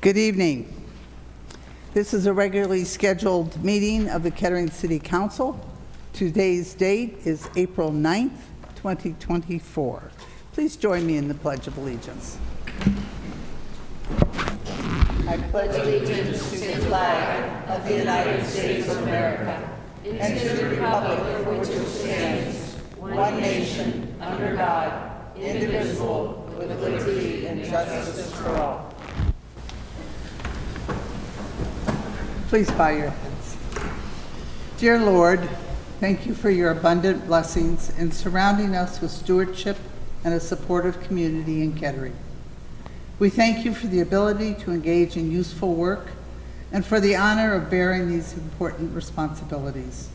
Good evening. This is a regularly scheduled meeting of the Kettering City Council. Today's date is April 9th, 2024. Please join me in the Pledge of Allegiance. I pledge allegiance to the flag of the United States of America and to the republic for which it stands, one nation, under God, indivisible, with liberty and justice for all. Please bow your heads. Dear Lord, thank you for your abundant blessings in surrounding us with stewardship and a supportive community in Kettering. We thank you for the ability to engage in useful work and for the honor of bearing these important responsibilities.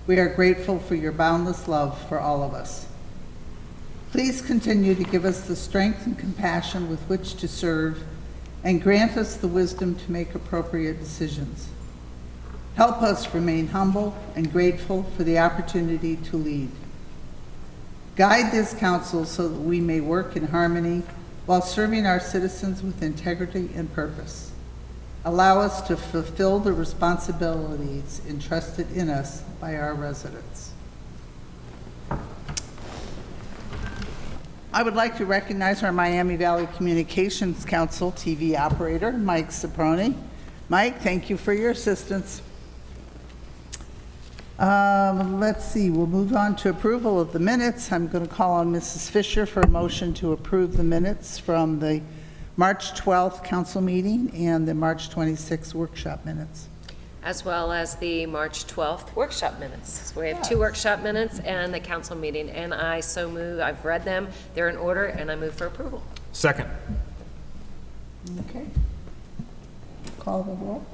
We are grateful for your boundless love for all of us. Please continue to give us the strength and compassion with which to serve and grant us the wisdom to make appropriate decisions. Help us remain humble and grateful for the opportunity to lead. Guide this council so that we may work in harmony while serving our citizens with integrity and purpose. Allow us to fulfill the responsibilities entrusted in us by our residents. I would like to recognize our Miami Valley Communications Council TV operator, Mike Soproni. Mike, thank you for your assistance. Let's see, we'll move on to approval of the minutes. I'm going to call on Mrs. Fisher for a motion to approve the minutes from the March 12th council meeting and the March 26th workshop minutes. As well as the March 12th workshop minutes. So we have two workshop minutes and the council meeting, and I so move. I've read them, they're in order, and I move for approval. Second. Okay. Call the roll.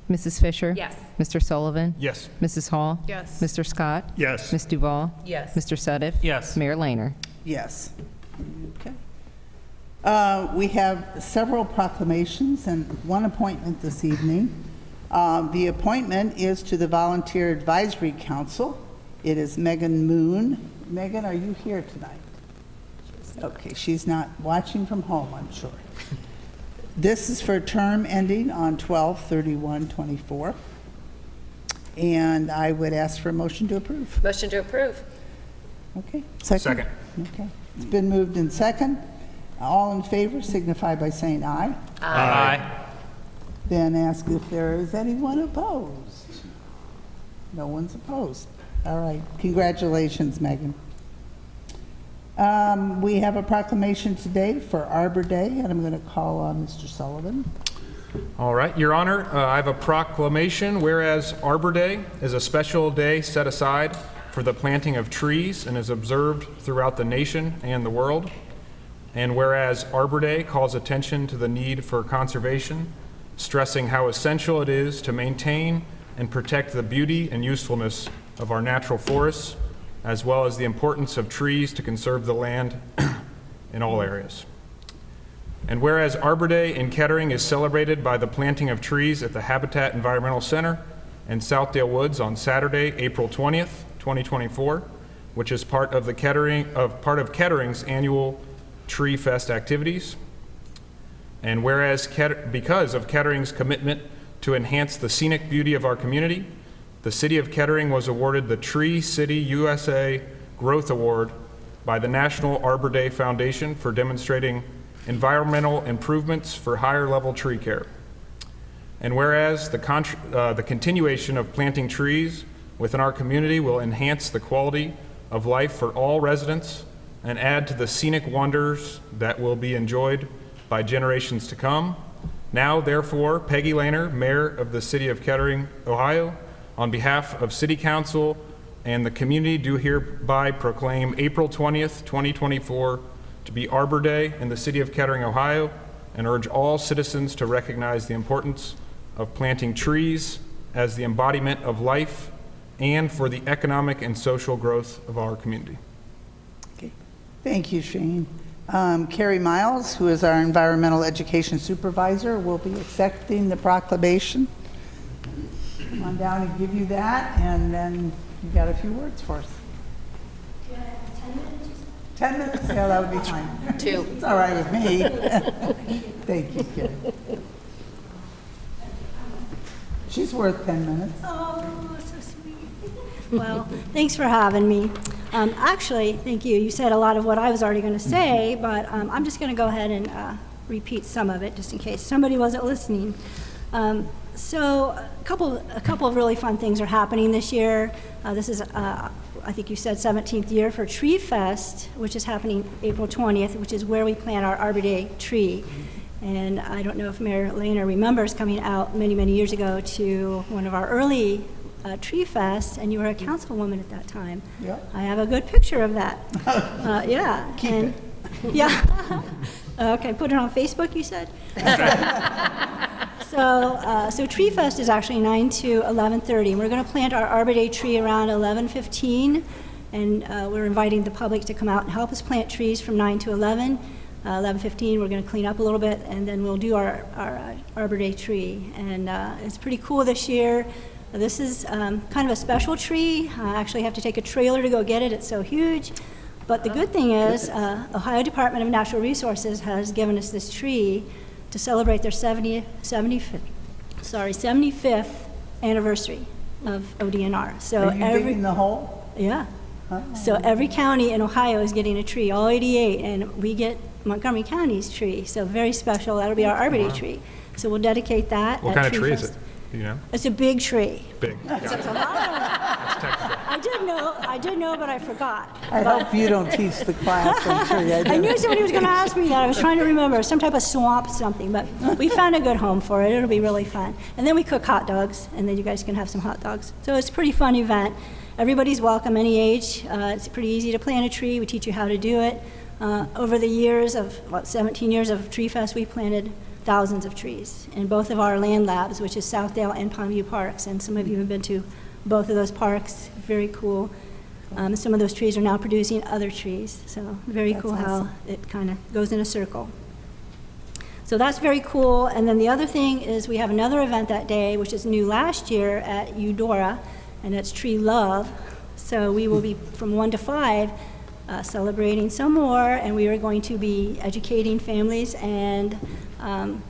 Mrs. Fisher? Yes. Mr. Sullivan? Yes. Mrs. Hall? Yes. Mr. Scott? Yes. Ms. Duval? Yes. Mr. Suddiff? Yes. Mayor Lehner? Yes. Okay. We have several proclamations and one appointment this evening. The appointment is to the Volunteer Advisory Council. It is Megan Moon. Megan, are you here tonight? Okay, she's not watching from home, I'm sure. This is for a term ending on 12/31/24. And I would ask for a motion to approve. Motion to approve. Okay. Second. Okay. It's been moved in second. All in favor signify by saying aye. Aye. Then ask if there is anyone opposed. No one's opposed. All right. Congratulations, Megan. We have a proclamation today for Arbor Day, and I'm going to call on Mr. Sullivan. All right, Your Honor, I have a proclamation. Whereas Arbor Day is a special day set aside for the planting of trees and is observed throughout the nation and the world. And whereas Arbor Day calls attention to the need for conservation, stressing how essential it is to maintain and protect the beauty and usefulness of our natural forests, as well as the importance of trees to conserve the land in all areas. And whereas Arbor Day in Kettering is celebrated by the planting of trees at the Habitat Environmental Center in Southdale Woods on Saturday, April 20th, 2024, which is part of Kettering's annual Tree Fest activities. And whereas because of Kettering's commitment to enhance the scenic beauty of our community, the City of Kettering was awarded the Tree City USA Growth Award by the National Arbor Day Foundation for demonstrating environmental improvements for higher level tree care. And whereas the continuation of planting trees within our community will enhance the quality of life for all residents and add to the scenic wonders that will be enjoyed by generations to come. Now, therefore, Peggy Lehner, Mayor of the City of Kettering, Ohio, on behalf of City Council and the community, do hereby proclaim April 20th, 2024 to be Arbor Day in the City of Kettering, Ohio, and urge all citizens to recognize the importance of planting trees as the embodiment of life and for the economic and social growth of our community. Okay. Thank you, Shane. Carrie Miles, who is our Environmental Education Supervisor, will be accepting the proclamation. Come on down and give you that, and then you got a few words for us. Do I have 10 minutes? 10 minutes? Yeah, that would be fine. 2. It's all right with me. Thank you, Carrie. She's worth 10 minutes. Oh, so sweet. Well, thanks for having me. Actually, thank you. You said a lot of what I was already going to say, but I'm just going to go ahead and repeat some of it just in case somebody wasn't listening. So a couple of really fun things are happening this year. This is, I think you said 17th year for Tree Fest, which is happening April 20th, which is where we plant our Arbor Day tree. And I don't know if Mayor Lehner remembers coming out many, many years ago to one of our early Tree Fest, and you were a councilwoman at that time. Yep. I have a good picture of that. Yeah. Keep and, it. Yeah. Okay, put it on Facebook, you said? So Tree Fest is actually 9 to 11:30. We're going to plant our Arbor Day tree around 11:15, and we're inviting the public to come out and help us plant trees from 9 to 11. 11:15, we're going to clean up a little bit, and then we'll do our Arbor Day tree. And it's pretty cool this year. This is kind of a special tree. I actually have to take a trailer to go get it. It's so huge. But the good thing is, Ohio Department of Natural Resources has given us this tree to celebrate their 75th anniversary of ODNR. So Are you digging the hole? yeah. So every county in Ohio is getting a tree, all 88, and we get Montgomery County's tree. So very special. That'll be our Arbor Day tree. So we'll dedicate that. What at kind of tree is Fest. it? Do you know? It's a big tree. Big. Got it. That's technical. I did know, but I forgot. I hope you don't teach the class on tree. I knew somebody was going to ask me that. I was trying to remember some type of swamp something, but we found a good home for it. It'll be really fun. And then we cook hot dogs, and then you guys can have some hot dogs. So it's a pretty fun event. Everybody's welcome, any age. It's pretty easy to plant a tree. We teach you how to do it. Over the years of, 17 years of Tree Fest, we planted thousands of trees in both of our land labs, which is Southdale and Palmview Parks. And some of you have been to both of those parks. Very cool. Some of those trees are now producing other trees. So very cool how it kind of goes in a circle. So that's very cool. And then the other thing is we have another event that day, which is new last year at Eudora, and it's Tree Love. So we will be from 1 to 5 celebrating some more, and we are going to be educating families and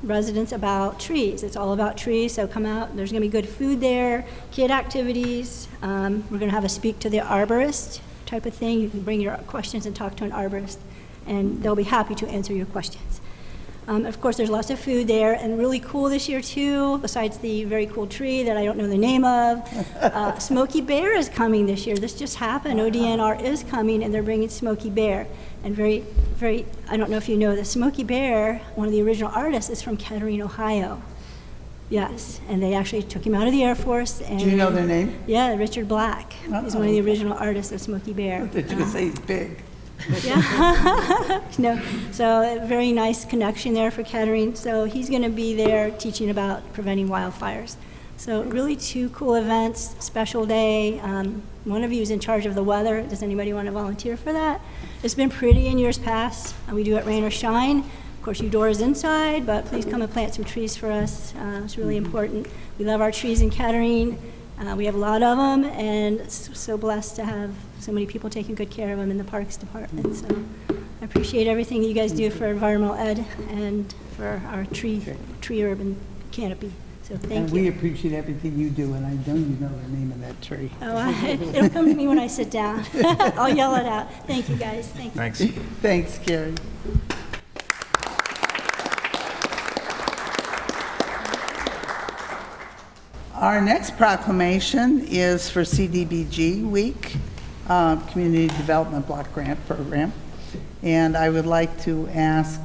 residents about trees. It's all about trees, so come out. There's going to be good food there, kid activities. We're going to have a speak to the arborist type of thing. You can bring your questions and talk to an arborist, and they'll be happy to answer your questions. Of course, there's lots of food there, and really cool this year too, besides the very cool tree that I don't know the name of, Smokey Bear is coming this year. This just happened. ODNR is coming, and they're bringing Smokey Bear. And very, I don't know if you know this, Smokey Bear, one of the original artists, is from Kettering, Ohio. Yes, and they actually took him out of the Air Force. And, Do you know their name? Yeah, Richard Black. He's one of the original artists of Smokey Bear. Did you say he's big? Yeah. No, so a very nice connection there for Kettering. So he's going to be there teaching about preventing wildfires. So really 2 cool events, special day. One of you is in charge of the weather. Does anybody want to volunteer for that? It's been pretty in years past. We do it rain or shine. Of course, Eudora's inside, but please come and plant some trees for us. It's really important. We love our trees in Kettering. We have a lot of them, and so blessed to have so many people taking good care of them in the Parks Department. So I appreciate everything you guys do for environmental ed and for our tree urban canopy. So thank And you. we appreciate everything you do, and I know you know the name of that tree. Oh, it'll come to me when I sit down. I'll yell it out. Thank you, guys. Thank you. Thanks. Thanks, Carrie. Our next proclamation is for CDBG Week, Community Development Block Grant Program. And I would like to ask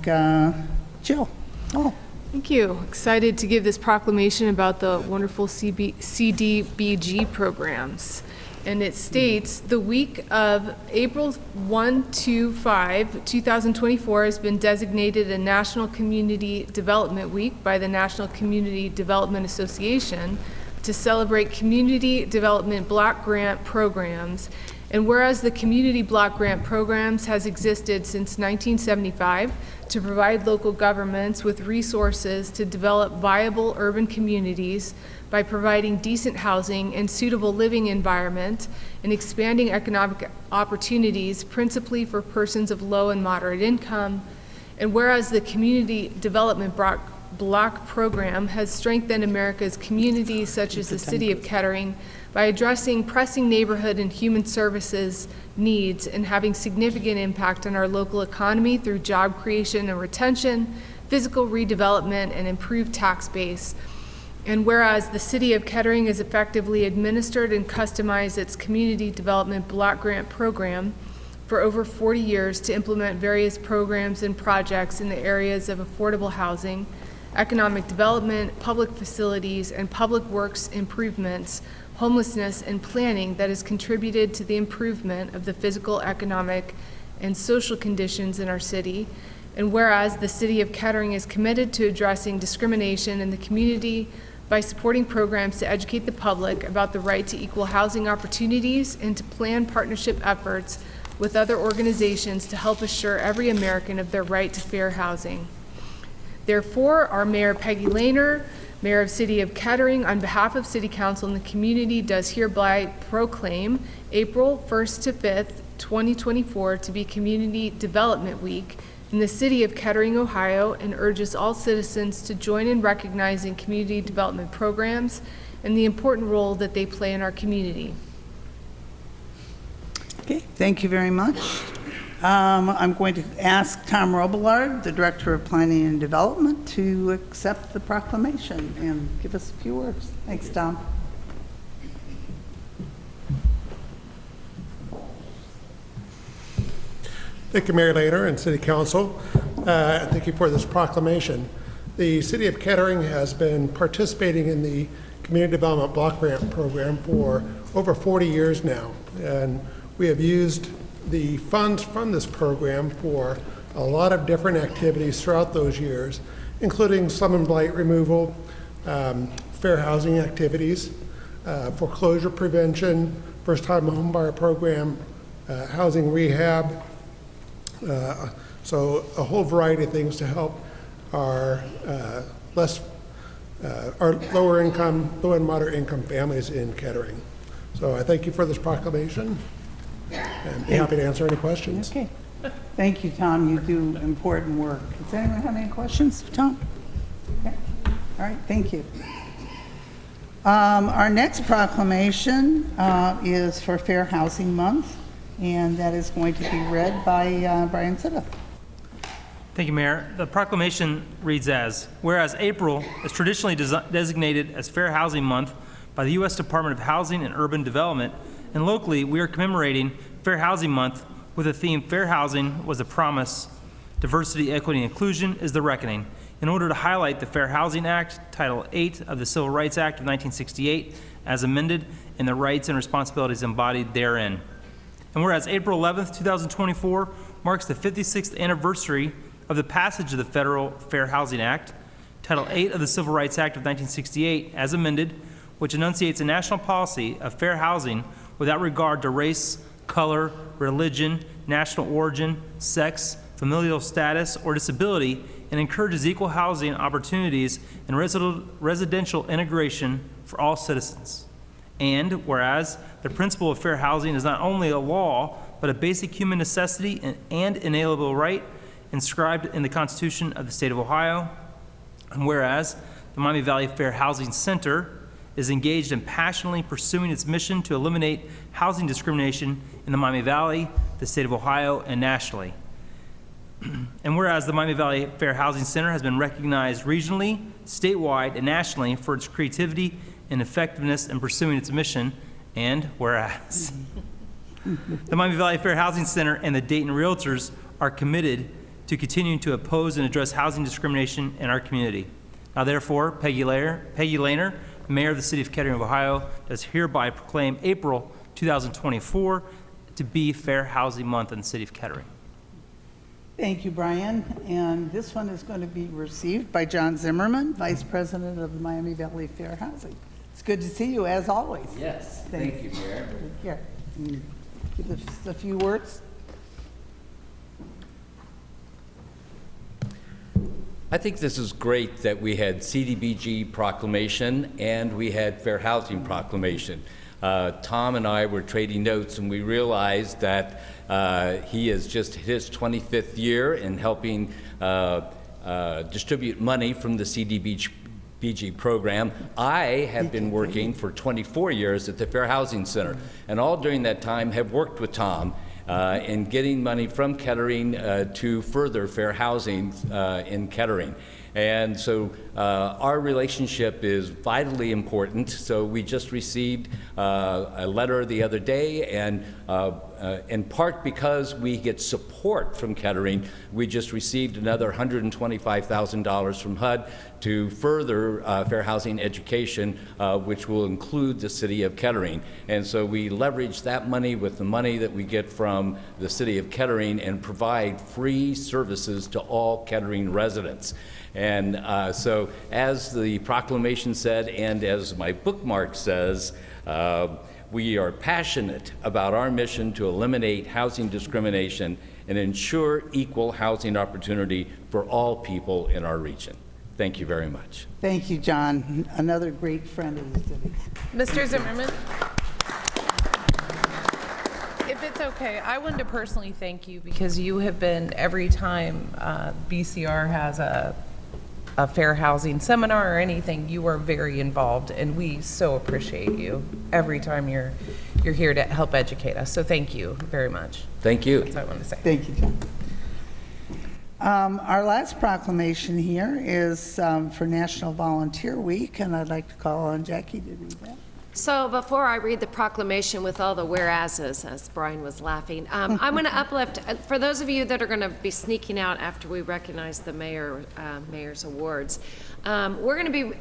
Jill. Oh, Thank you. Excited to give this proclamation about the wonderful CDBG programs. And it states, the week of April 1 to 5, 2024 has been designated a National Community Development Week by the National Community Development Association to celebrate community development block grant programs And whereas the Community Block Grant Programs has existed since 1975 to provide local governments with resources to develop viable urban communities by providing decent housing and suitable living environment and expanding economic opportunities principally for persons of low and moderate income. And whereas the Community Development Block Program has strengthened America's communities such as the city of Kettering by addressing pressing neighborhood and human services needs and having significant impact on our local economy through job creation and retention, physical redevelopment, and improved tax base. And whereas the city of Kettering has effectively administered and customized its Community Development Block Grant Program for over 40 years to implement various programs and projects in the areas of affordable housing, economic development, public facilities, and public works improvements, homelessness, and planning that has contributed to the improvement of the physical, economic, and social conditions in our city. And whereas the city of Kettering is committed to addressing discrimination in the community by supporting programs to educate the public about the right to equal housing opportunities and to plan partnership efforts with other organizations to help assure every American of their right to fair housing. Therefore, our Mayor Peggy Lehner, Mayor of City of Kettering, on behalf of City Council and the community, does hereby proclaim April 1st to 5th, 2024 to be Community Development Week in the City of Kettering, Ohio, and urges all citizens to join in recognizing community development programs and the important role that they play in our community. Okay, thank you very much. I'm going to ask Tom Robillard, the Director of Planning and Development, to accept the proclamation and give us a few words. Thanks, Tom. Thank you, Mayor Lehner and City Council. Thank you for this proclamation. The City of Kettering has been participating in the Community Development Block Grant Program for over 40 years now, and we have used the funds from this program for a lot of different activities throughout those years, including slum and blight removal, fair housing activities, foreclosure prevention, first-time home buyer program, housing rehab, so a whole variety of things to help our our lower income, low and moderate income families in Kettering. So I thank you for this proclamation, and be happy to answer any questions. Okay. Thank you, Tom. You do important work. Does anyone have any questions, Tom? Okay. All right, thank you. Our next proclamation is for Fair Housing Month, and that is going to be read by Brian Sitta. Thank you, Mayor. The proclamation reads as, whereas April is traditionally designated as Fair Housing Month by the U.S. Department of Housing and Urban Development, and locally we are commemorating Fair Housing Month with the theme Fair Housing was a Promise, Diversity, Equity, and Inclusion is the Reckoning, in order to highlight the Fair Housing Act, Title 8 of the Civil Rights Act of 1968, as amended, and the rights and responsibilities embodied therein. And whereas April 11th, 2024 marks the 56th anniversary of the passage of the Federal Fair Housing Act, Title 8 of the Civil Rights Act of 1968, as amended, which enunciates a national policy of fair housing without regard to race, color, religion, national origin, sex, familial status, or disability, and encourages equal housing opportunities and residential integration for all citizens. And whereas the principle of fair housing is not only a law, but a basic human necessity and inalienable right inscribed in the Constitution of the State of Ohio. And whereas the Miami Valley Fair Housing Center is engaged in passionately pursuing its mission to eliminate housing discrimination in the Miami Valley, the State of Ohio, and nationally. And whereas the Miami Valley Fair Housing Center has been recognized regionally, statewide, and nationally for its creativity and effectiveness in pursuing its mission, and whereas the Miami Valley Fair Housing Center and the Dayton Realtors are committed to continuing to oppose and address housing discrimination in our community. Now therefore, Peggy Lehner, Mayor of the City of Kettering, Ohio, does hereby proclaim April 2024 to be Fair Housing Month in the City of Kettering. Thank you, Brian. And this one is going to be received by John Zimmerman, Vice President of the Miami Valley Fair Housing. It's good to see you, as always. Yes, thank you, Mayor. Take care. give us a few words. I think this is great that we had CDBG proclamation and we had fair housing proclamation. Tom and I were trading notes and we realized that he has just hit his 25th year in helping distribute money from the CDBG program. I have been working for 24 years at the Fair Housing Center, and all during that time have worked with Tom in getting money from Kettering to further fair housing in Kettering. And so our relationship is vitally important. So we just received a letter the other day, and in part because we get support from Kettering, we just received another $125,000 from HUD to further fair housing education, which will include the city of Kettering. And so we leverage that money with the money that we get from the city of Kettering and provide free services to all Kettering residents. And so as the proclamation said, and as my bookmark says, we are passionate about our mission to eliminate housing discrimination and ensure equal housing opportunity for all people in our region. Thank you very much. Thank you, John. Another great friend of the city. Mr. Zimmerman? If it's okay, I wanted to personally thank you because you have been, every time BCR has a fair housing seminar or anything, you are very involved, and we so appreciate you every time you're here to help educate us. So thank you very much. Thank you. That's what I want to say. Thank you, John. Our last proclamation here is for National Volunteer Week, and I'd like to call on Jackie to read that. So before I read the proclamation with all the whereases, as Brian was laughing, I'm going to uplift, for those of you that are going to be sneaking out after we recognize the mayor's awards, we're going to be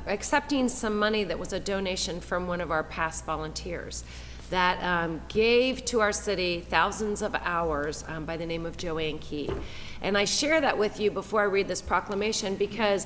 accepting some money that was a donation from one of our past volunteers that gave to our city thousands of hours by the name of Joanne Key. And I share that with you before I read this proclamation because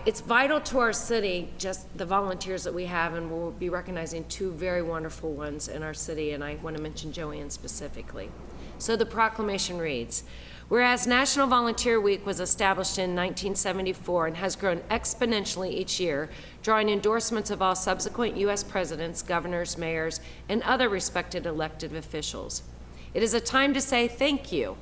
it's vital to our city, just the volunteers that we have, and we'll be recognizing two very wonderful ones in our city, and I want to mention Joanne specifically. So the proclamation reads, whereas National Volunteer Week was established in 1974 and has grown exponentially each year, drawing endorsements of all subsequent U.S. presidents, governors, mayors, and other respected elected officials. It is a time to say thank you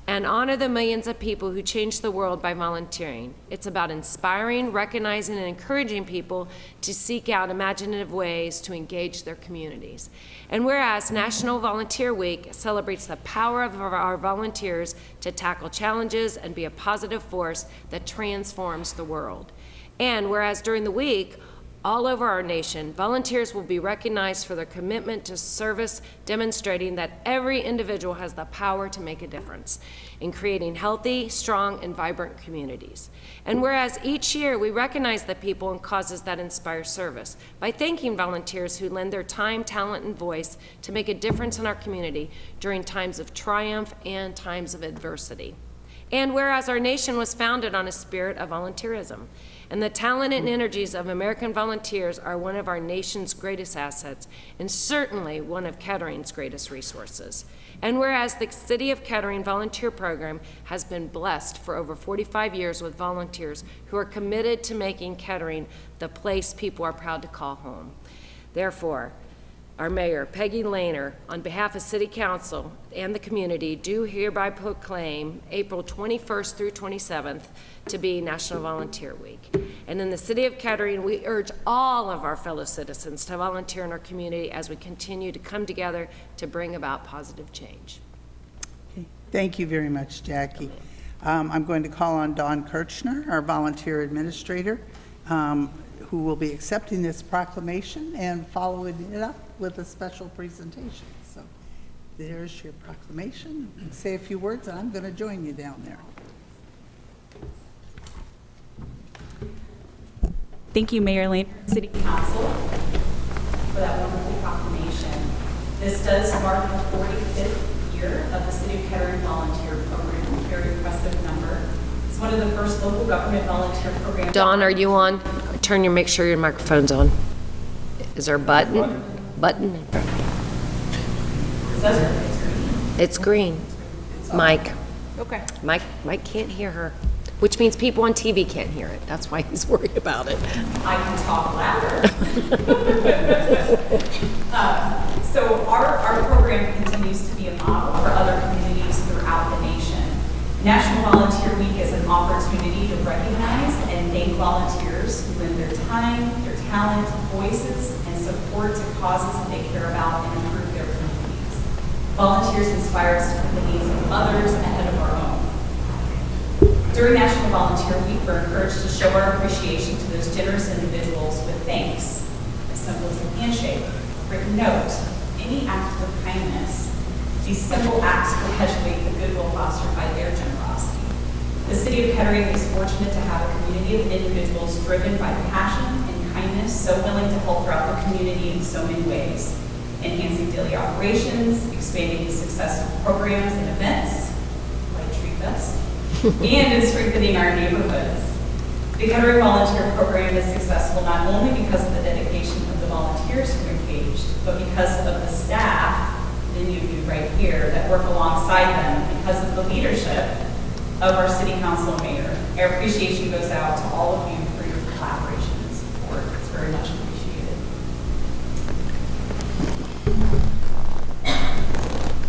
and honor the millions of people who changed the world by volunteering. It's about inspiring, recognizing, and encouraging people to seek out imaginative ways to engage their communities. And whereas National Volunteer Week celebrates the power of our volunteers to tackle challenges and be a positive force that transforms the world. And whereas during the week, all over our nation, volunteers will be recognized for their commitment to service, demonstrating that every individual has the power to make a difference in creating healthy, strong, and vibrant communities. And whereas each year we recognize the people and causes that inspire service by thanking volunteers who lend their time, talent, and voice to make a difference in our community during times of triumph and times of adversity. And whereas our nation was founded on a spirit of volunteerism, and the talent and energies of American volunteers are one of our nation's greatest assets, and certainly one of Kettering's greatest resources. And whereas the City of Kettering Volunteer Program has been blessed for over 45 years with volunteers who are committed to making Kettering the place people are proud to call home. Therefore, our Mayor, Peggy Lehner, on behalf of City Council and the community, do hereby proclaim April 21st through 27th to be National Volunteer Week. And in the City of Kettering, we urge all of our fellow citizens to volunteer in our community as we continue to come together to bring about positive change. Okay. Thank you very much, Jackie. I'm going to call on Dawn Kirchner, our volunteer administrator, who will be accepting this proclamation and following it up with a special presentation. So there's your proclamation. Say a few words, and I'm going to join you down there. Thank you, Mayor Lane, City Council, for that wonderful proclamation. This does mark the 45th year of the City of Kettering Volunteer Program, a very impressive number. It's one of the first local government volunteer programs. Dawn, are you on? Make sure your microphone's on. Is there a button? Button? says it's green. It's green. Mike. Okay. Mike can't hear her, which means people on TV can't hear it. That's why he's worried about it. I can talk louder. So our program continues to be a model for other communities throughout the nation. National Volunteer Week is an opportunity to recognize and thank volunteers who lend their time, their talent, voices, and support to causes that they care about and improve their communities. Volunteers inspire us to put the needs of others ahead of our own. During National Volunteer Week, we're encouraged to show our appreciation to those generous individuals with thanks, as simple as a handshake, a written note, any act of kindness. These simple acts perpetuate the goodwill fostered by their generosity. The City of Kettering is fortunate to have a community of individuals driven by passion and kindness, so willing to help throughout the community in so many ways, enhancing daily operations, expanding the successful programs and events, like Tree Fest, and in strengthening our neighborhoods. The Kettering Volunteer Program is successful not only because of the dedication of the volunteers who are engaged, but because of the staff, many of you right here, that work alongside them, because of the leadership of our City Council and Mayor. Our appreciation goes out to all of you for your collaboration and support. It's very much appreciated.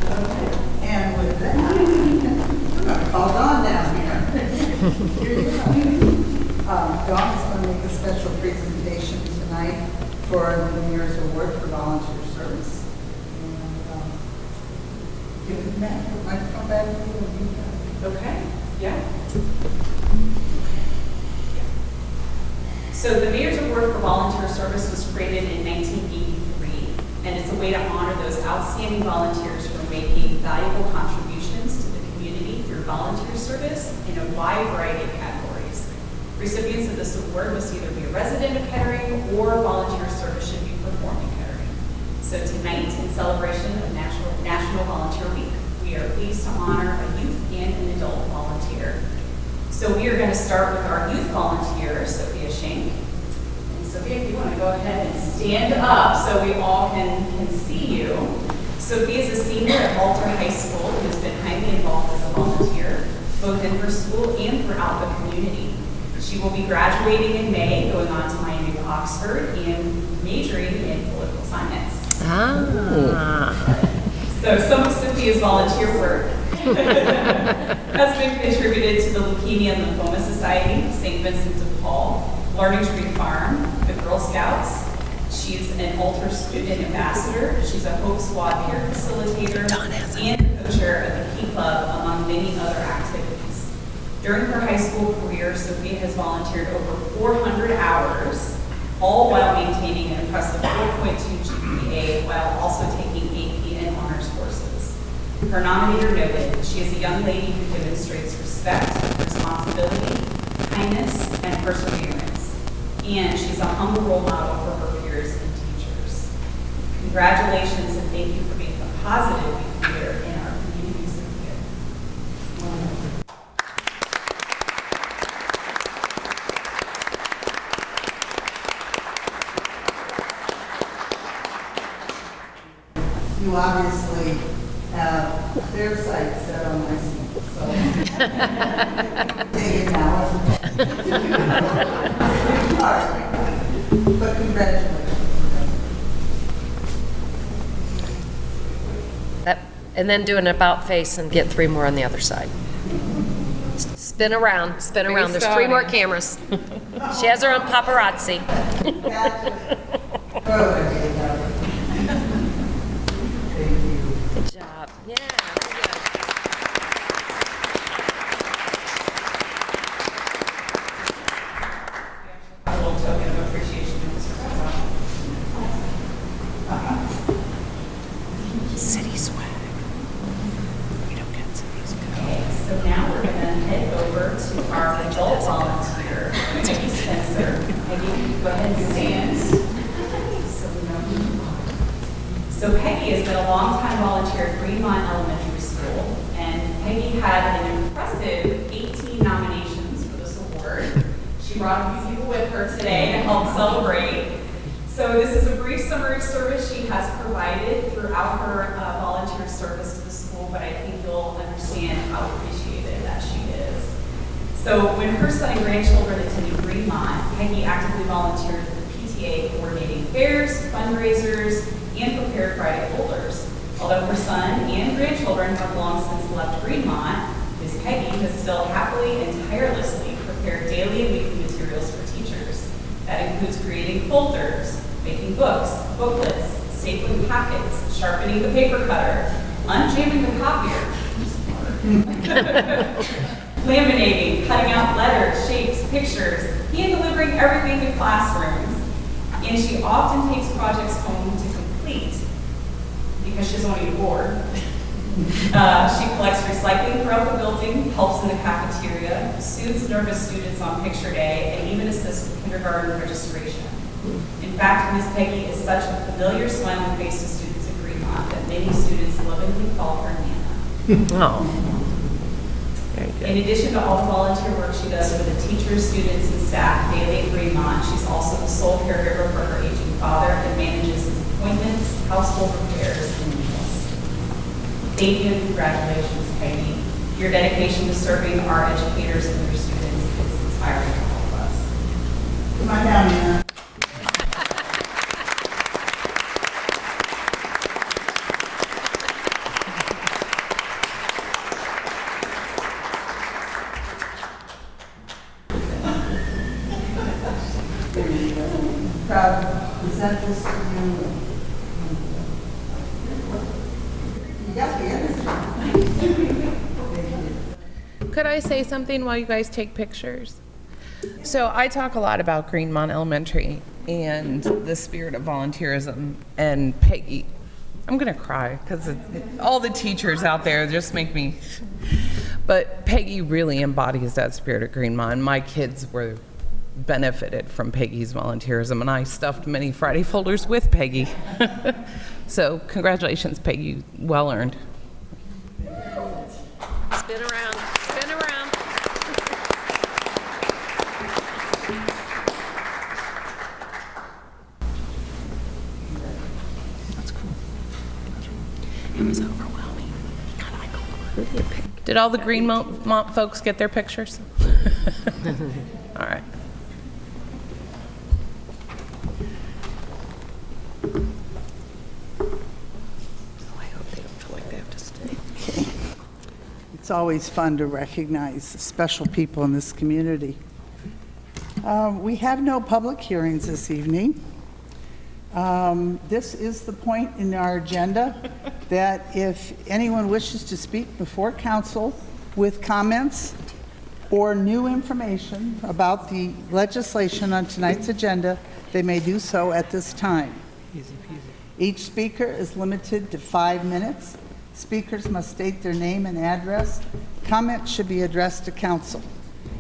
Okay, and with that, I'm going to call Dawn down here. Here you go. Dawn's going to make a special presentation tonight for the Mayor's Award for Volunteer Service. Give it back, the microphone back to you. Okay, yeah. So the Mayor's Award for Volunteer Service was created in 1983, and it's a way to honor those outstanding volunteers who are making valuable contributions to the community through volunteer service in a wide variety of categories. Recipients of this award must either be a resident of Kettering or volunteer service should be performed in Kettering. So tonight, in celebration of National Volunteer Week, we are pleased to honor a youth and an adult volunteer. So we are going to start with our youth volunteer, Sophia Schenk. And Sophia, if you want to go ahead and stand up so we all can see you. Sophia is a senior at Alter High School who has been highly involved as a volunteer, both in her school and throughout the community. She will be graduating in May, going on to Miami to Oxford, and majoring in political science. So some of Sophia's volunteer work has been contributed to the Leukemia and Lymphoma Society, St. Vincent de Paul, Learning Tree Farm, the Girl Scouts. She's an Alter Student Ambassador. She's a Hope Squad peer facilitator and co-chair of the Key Club, among many other activities. During her high school career, Sophia has volunteered over 400 hours, all while maintaining an impressive 4.2 GPA, while also taking AP and honors courses. Her nominator noted, she is a young lady who demonstrates respect, responsibility, kindness, and perseverance. And she's a humble role model for her peers and teachers. Congratulations and thank you for being a positive youth leader in our community, Sophia. You obviously have their sights set on my seat, so take it now. All right. But congratulations. And then do an about face and get 3 more on the other side. Spin around, spin around. There's 3 more cameras. She has her own paparazzi. Gotcha. Oh, I did that. Thank you. Good job. Yeah. Very good. A little token of appreciation to Mr. President. City swag. We don't get city swag. Okay, so now we're going to head over to our adult volunteer, Peggy Spencer. Peggy, go ahead and stand. So we know who you are. So Peggy has been a longtime volunteer at Greenmont Elementary School, and Peggy had an impressive 18 nominations for this award. She brought a few people with her today to help celebrate. So this is a brief summary service she has provided throughout her volunteer surface to the school, but I think you'll understand how appreciated that she is. So when her son and grandchildren attended Greenmont, Peggy actively volunteered with the PTA coordinating fairs, fundraisers, and prepared Friday folders. Although her son and grandchildren have long since left Greenmont, Ms. Peggy has still happily and tirelessly prepared daily and weekly materials for teachers. That includes creating folders, making books, booklets, stapling packets, sharpening the paper cutter, unjamming the copier, laminating, cutting out letters, shapes, pictures, and delivering everything to classrooms. And she often takes projects home to complete because she's only bored. She collects recycling throughout the building, helps in the cafeteria, soothes nervous students on picture day, and even assists with kindergarten registration. In fact, Ms. Peggy is such a familiar smiling face to students at Greenmont that many students lovingly call her Nana. Oh. Very good. In addition to all the volunteer work she does for the teachers, students, and staff daily at Greenmont, she's also the sole caregiver for her aging father and manages his appointments, household repairs, and meals. Thank you and congratulations, Peggy. Your dedication to serving our educators and their students is inspiring to all of us. Come on down, Nina. Proud to present this to you. You got the answer. Could I say something while you guys take pictures? So I talk a lot about Greenmont Elementary and the spirit of volunteerism, and Peggy, I'm gonna cry because all the teachers out there just make me, but Peggy really embodies that spirit at Greenmont. My kids were benefited from Peggy's volunteerism, and I stuffed many Friday folders with Peggy. So congratulations, Peggy, well earned. Spin around, spin around. It was overwhelming. Did all the Greenmont folks get their pictures? All right. I hope they don't feel like they have to stay. It's always fun to recognize special people in this community. We have no public hearings this evening. This is the point in our agenda that if anyone wishes to speak before council with comments or new information about the legislation on tonight's agenda, they may do so at this time. Each speaker is limited to 5 minutes. Speakers must state their name and address. Comments should be addressed to council.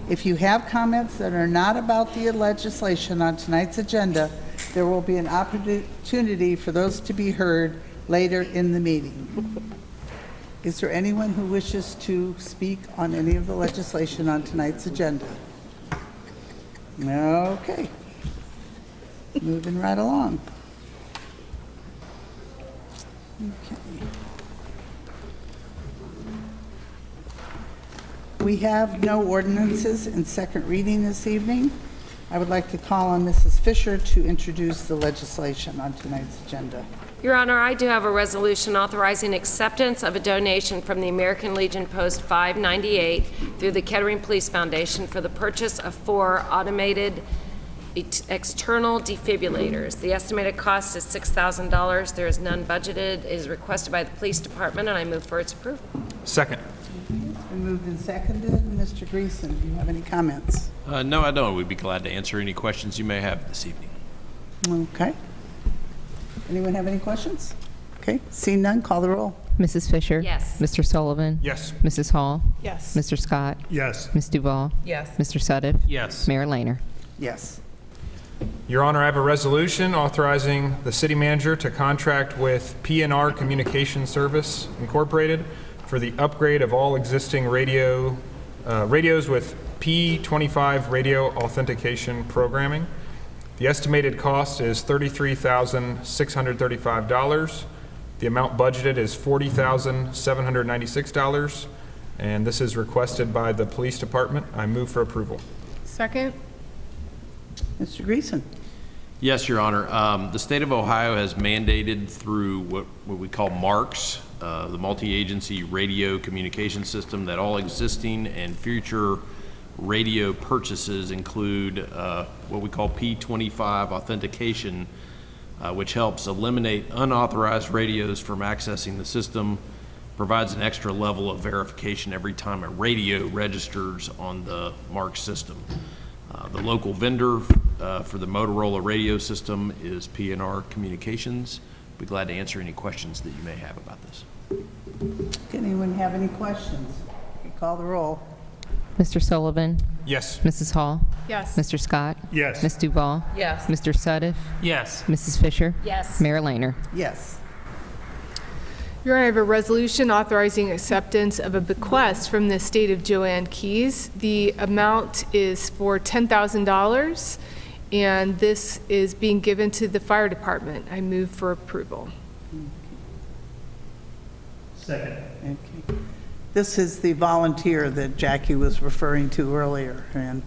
If you have comments that are not about the legislation on tonight's agenda, there will be an opportunity for those to be heard later in the meeting. Is there anyone who wishes to speak on any of the legislation on tonight's agenda? Okay. Moving right along. Okay. We have no ordinances in second reading this evening. I would like to call on Mrs. Fisher to introduce the legislation on tonight's agenda. Your Honor, I do have a resolution authorizing acceptance of a donation from the American Legion Post 598 through the Kettering Police Foundation for the purchase of 4 automated external defibrillators. The estimated cost is $6,000. There is none budgeted. It is requested by the police department, and I move for its approval. Second. It's been moved and seconded. Mr. Greason, do you have any comments? No, I don't. We'd be glad to answer any questions you may have this evening. Okay. Anyone have any questions? Okay, seeing none, call the roll. Mrs. Fisher? Yes. Mr. Sullivan? Yes. Mrs. Hall? Yes. Mr. Scott? Yes. Ms. Duval? Yes. Mr. Suddiff? Yes. Mayor Lehner? Yes. Your Honor, I have a resolution authorizing the city manager to contract with PNR Communication Service Incorporated for the upgrade of all existing radios with P25 radio authentication programming. The estimated cost is $33,635. The amount budgeted is $40,796, and this is requested by the police department. I move for approval. Second? Mr. Greason. Yes, Your Honor. The state of Ohio has mandated through what we call MARCS, the multi-agency radio communication system, that all existing and future radio purchases include what we call P25 authentication, which helps eliminate unauthorized radios from accessing the system, provides an extra level of verification every time a radio registers on the MARCS system. The local vendor for the Motorola radio system is P&R Communications. Be glad to answer any questions that you may have about this. Anyone have any questions? You call the roll. Mr. Sullivan? Yes. Mrs. Hall? Yes. Mr. Scott? Yes. Ms. Duval? Yes. Mr. Suddiff? Yes. Mrs. Fisher? Yes. Mayor Laner? Yes. Your Honor, I have a resolution authorizing acceptance of a bequest from the estate of Joanne Keys. The amount is for $10,000, and this is being given to the fire department. I move for approval. Second. Okay. This is the volunteer that Jackie was referring to earlier, and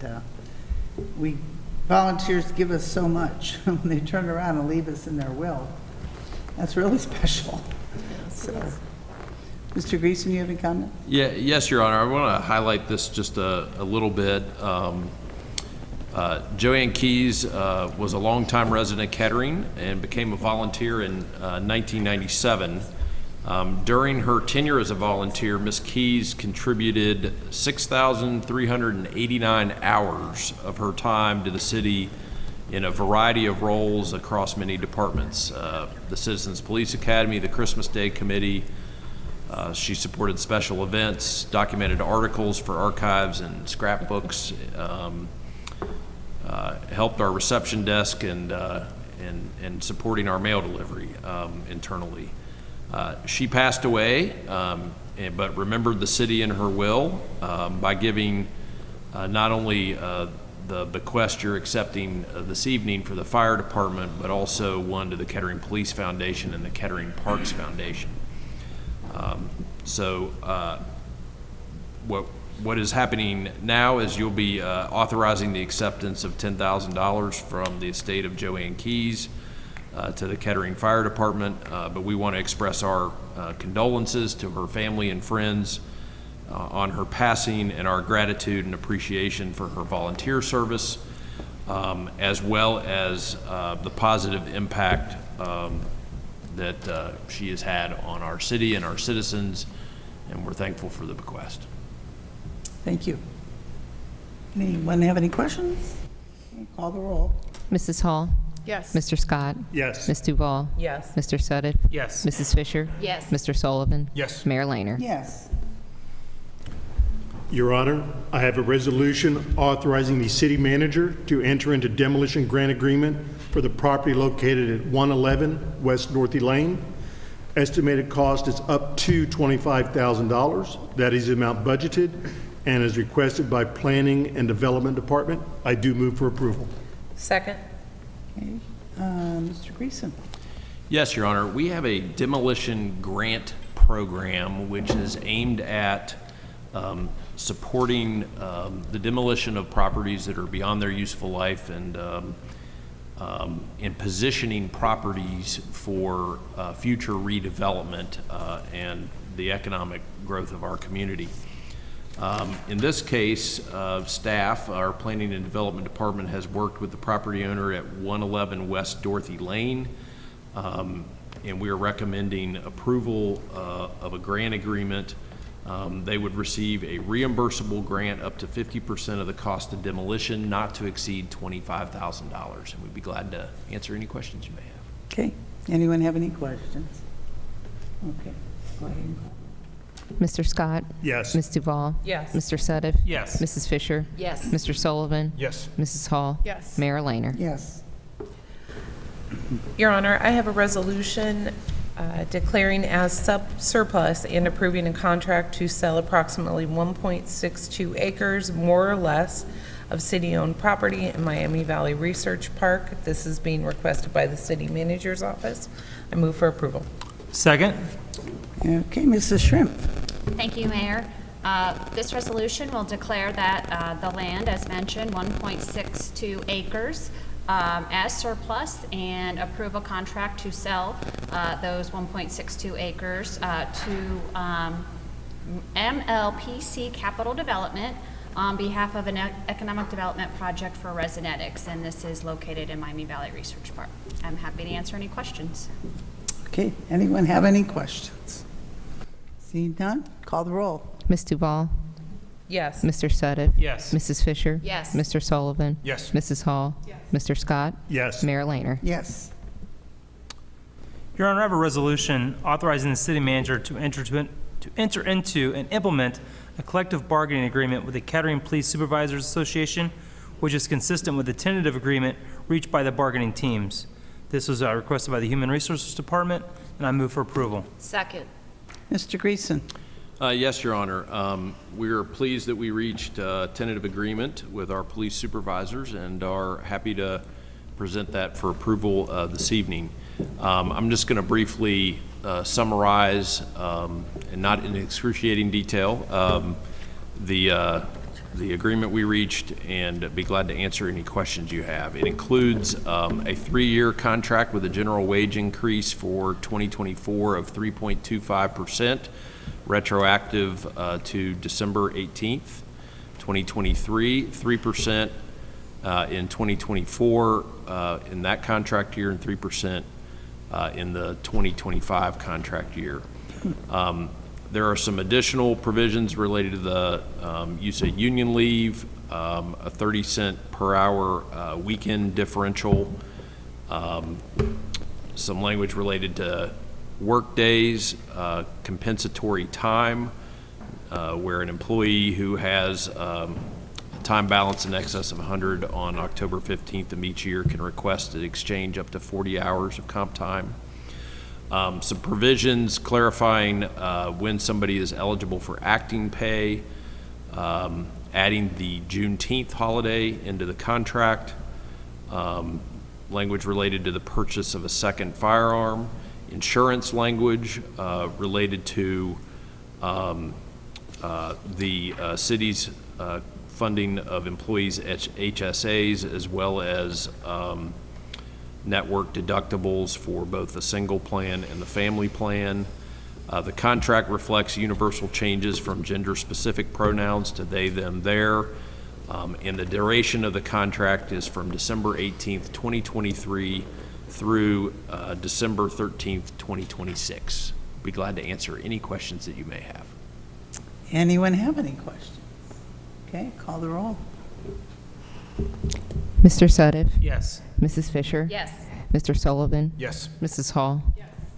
volunteers give us so much when they turn around and leave us in their will. That's really special. So, Mr. Greason, you have any comment? Yes, Your Honor. I want to highlight this just a little bit. Joanne Keys was a longtime resident of Kettering and became a volunteer in 1997. During her tenure as a volunteer, Ms. Keys contributed 6,389 hours of her time to the city in a variety of roles across many departments. The Citizens Police Academy, the Christmas Day Committee. She supported special events, documented articles for archives and scrapbooks, helped our reception desk and supporting our mail delivery internally. She passed away, but remembered the city in her will by giving not only the bequest you're accepting this evening for the fire department, but also one to the Kettering Police Foundation and the Kettering Parks Foundation. What is happening now is you'll be authorizing the acceptance of $10,000 from the estate of Joanne Keys to the Kettering Fire Department, but we want to express our condolences to her family and friends on her passing, and our gratitude and appreciation for her volunteer service, as well as the positive impact that she has had on our city and our citizens, and we're thankful for the bequest. Thank you. Anyone have any questions? Call the roll. Mrs. Hall? Yes. Mr. Scott? Yes. Ms. Duval? Yes. Mr. Suddiff? Yes. Mrs. Fisher? Yes. Mr. Sullivan? Yes. Mayor Laner? Yes. Your Honor, I have a resolution authorizing the city manager to enter into demolition grant agreement for the property located at 111 West Dorothy Lane. Estimated cost is up to $25,000. That is the amount budgeted and is requested by Planning and Development Department. I do move for approval. Second? Okay. Mr. Greason. Yes, Your Honor. We have a demolition grant program which is aimed at supporting the demolition of properties that are beyond their useful life and positioning properties for future redevelopment and the economic growth of our community. In this case, staff, our Planning and Development Department, has worked with the property owner at 111 West Dorothy Lane, and we are recommending approval of a grant agreement. They would receive a reimbursable grant up to 50% of the cost of demolition, not to exceed $25,000, and we'd be glad to answer any questions you may have. Okay. Anyone have any questions? Okay. Go ahead and call. Mr. Scott? Yes. Ms. Duval? Yes. Mr. Suddiff? Yes. Mrs. Fisher? Yes. Mr. Sullivan? Yes. Mrs. Hall? Yes. Mayor Laner? Yes. Your Honor, I have a resolution declaring as surplus and approving a contract to sell approximately 1.62 acres, more or less, of city-owned property in Miami Valley Research Park. This is being requested by the city manager's office. I move for approval. Second. Okay, Mrs. Shrimp. Thank you, Mayor. This resolution will declare that the land, as mentioned, 1.62 acres, as surplus, and approve a contract to sell those 1.62 acres to MLPC Capital Development on behalf of an economic development project for Residentics, and this is located in Miami Valley Research Park. I'm happy to answer any questions. Okay, anyone have any questions? Seeing none, call the roll. Ms. Duval? Yes. Mr. Suddick? Yes. Mrs. Fisher? Yes. Mr. Sullivan? Yes. Mrs. Hall? Mr. Scott? Yes. Mayor Laner? Yes. Your Honor, I have a resolution authorizing the city manager to enter into and implement a collective bargaining agreement with the Kettering Police Supervisors Association, which is consistent with the tentative agreement reached by the bargaining teams. This was requested by the Human Resources Department, and I move for approval. Second. Mr. Greason. Yes, Your Honor. We are pleased that we reached a tentative agreement with our police supervisors and are happy to present that for approval this evening. I'm just going to briefly summarize, and not in excruciating detail, the agreement we reached, and be glad to answer any questions you have. It includes a 3-year contract with a general wage increase for 2024 of 3.25%, retroactive to December 18th, 2023, 3% in 2024 in that contract year, and 3% in the 2025 contract year. There are some additional provisions related to the use of union leave, a 30-cent per hour weekend differential, some language related to work days, compensatory time, where an employee who has a time balance in excess of 100 on October 15th of each year can request an exchange up to 40 hours of comp time. Some provisions clarifying when somebody is eligible for acting pay, adding the Juneteenth holiday into the contract, language related to the purchase of a second firearm, insurance language related to the city's funding of employees' HSAs, as well as network deductibles for both the single plan and the family plan. The contract reflects universal changes from gender-specific pronouns to they, them, their, and the duration of the contract is from December 18th, 2023 through December 13th, 2026. Be glad to answer any questions that you may have. Anyone have any questions? Okay, call the roll. Mr. Suddick? Yes. Mrs. Fisher? Yes. Mr. Sullivan? Yes. Mrs. Hall?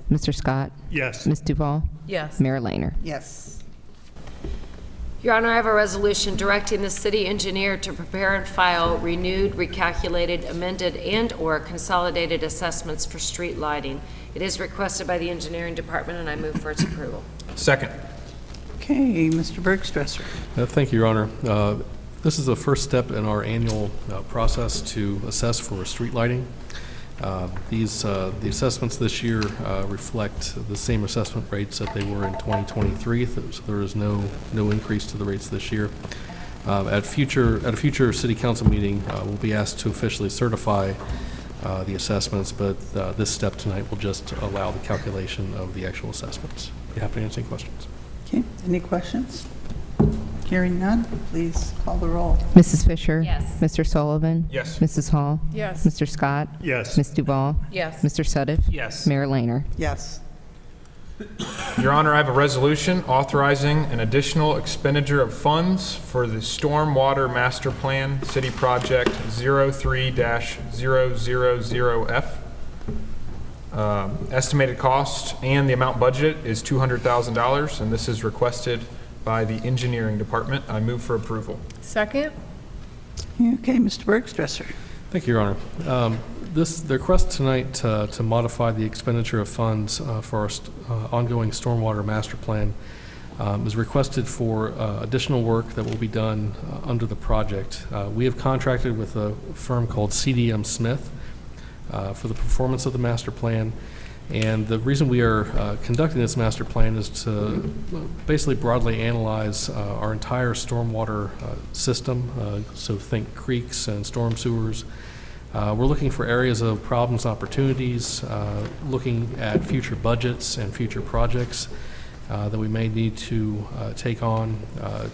Mr. Scott? Yes. Ms. Duval? Yes. Mayor Laner? Yes. Your Honor, I have a resolution directing the city engineer to prepare and file renewed, recalculated, amended, and/or consolidated assessments for street lighting. It is requested by the engineering department, and I move for its approval. Second. Okay, Mr. Bergstresser. Thank you, Your Honor. This is the first step in our annual process to assess for street lighting. The assessments this year reflect the same assessment rates that they were in 2023, so there is no increase to the rates this year. At a future city council meeting, we'll be asked to officially certify the assessments, but this step tonight will just allow the calculation of the actual assessments. Be happy to answer any questions. Okay, any questions? Hearing none, please call the roll. Mrs. Fisher? Yes. Mr. Sullivan? Yes. Mrs. Hall? Yes. Mr. Scott? Yes. Ms. Duval? Yes. Mr. Suddick? Yes. Mayor Laner? Yes. Your Honor, I have a resolution authorizing an additional expenditure of funds for the Stormwater Master Plan City Project 03-000F. Estimated cost and the amount budgeted is $200,000, and this is requested by the engineering department. I move for approval. Second? Okay, Mr. Bergstresser. Thank you, Your Honor. The request tonight to modify the expenditure of funds for our ongoing stormwater master plan is requested for additional work that will be done under the project. We have contracted with a firm called CDM Smith for the performance of the master plan, And the reason we are conducting this master plan is to basically broadly analyze our entire stormwater system, so think creeks and storm sewers. We're looking for areas of problems, opportunities, looking at future budgets and future projects that we may need to take on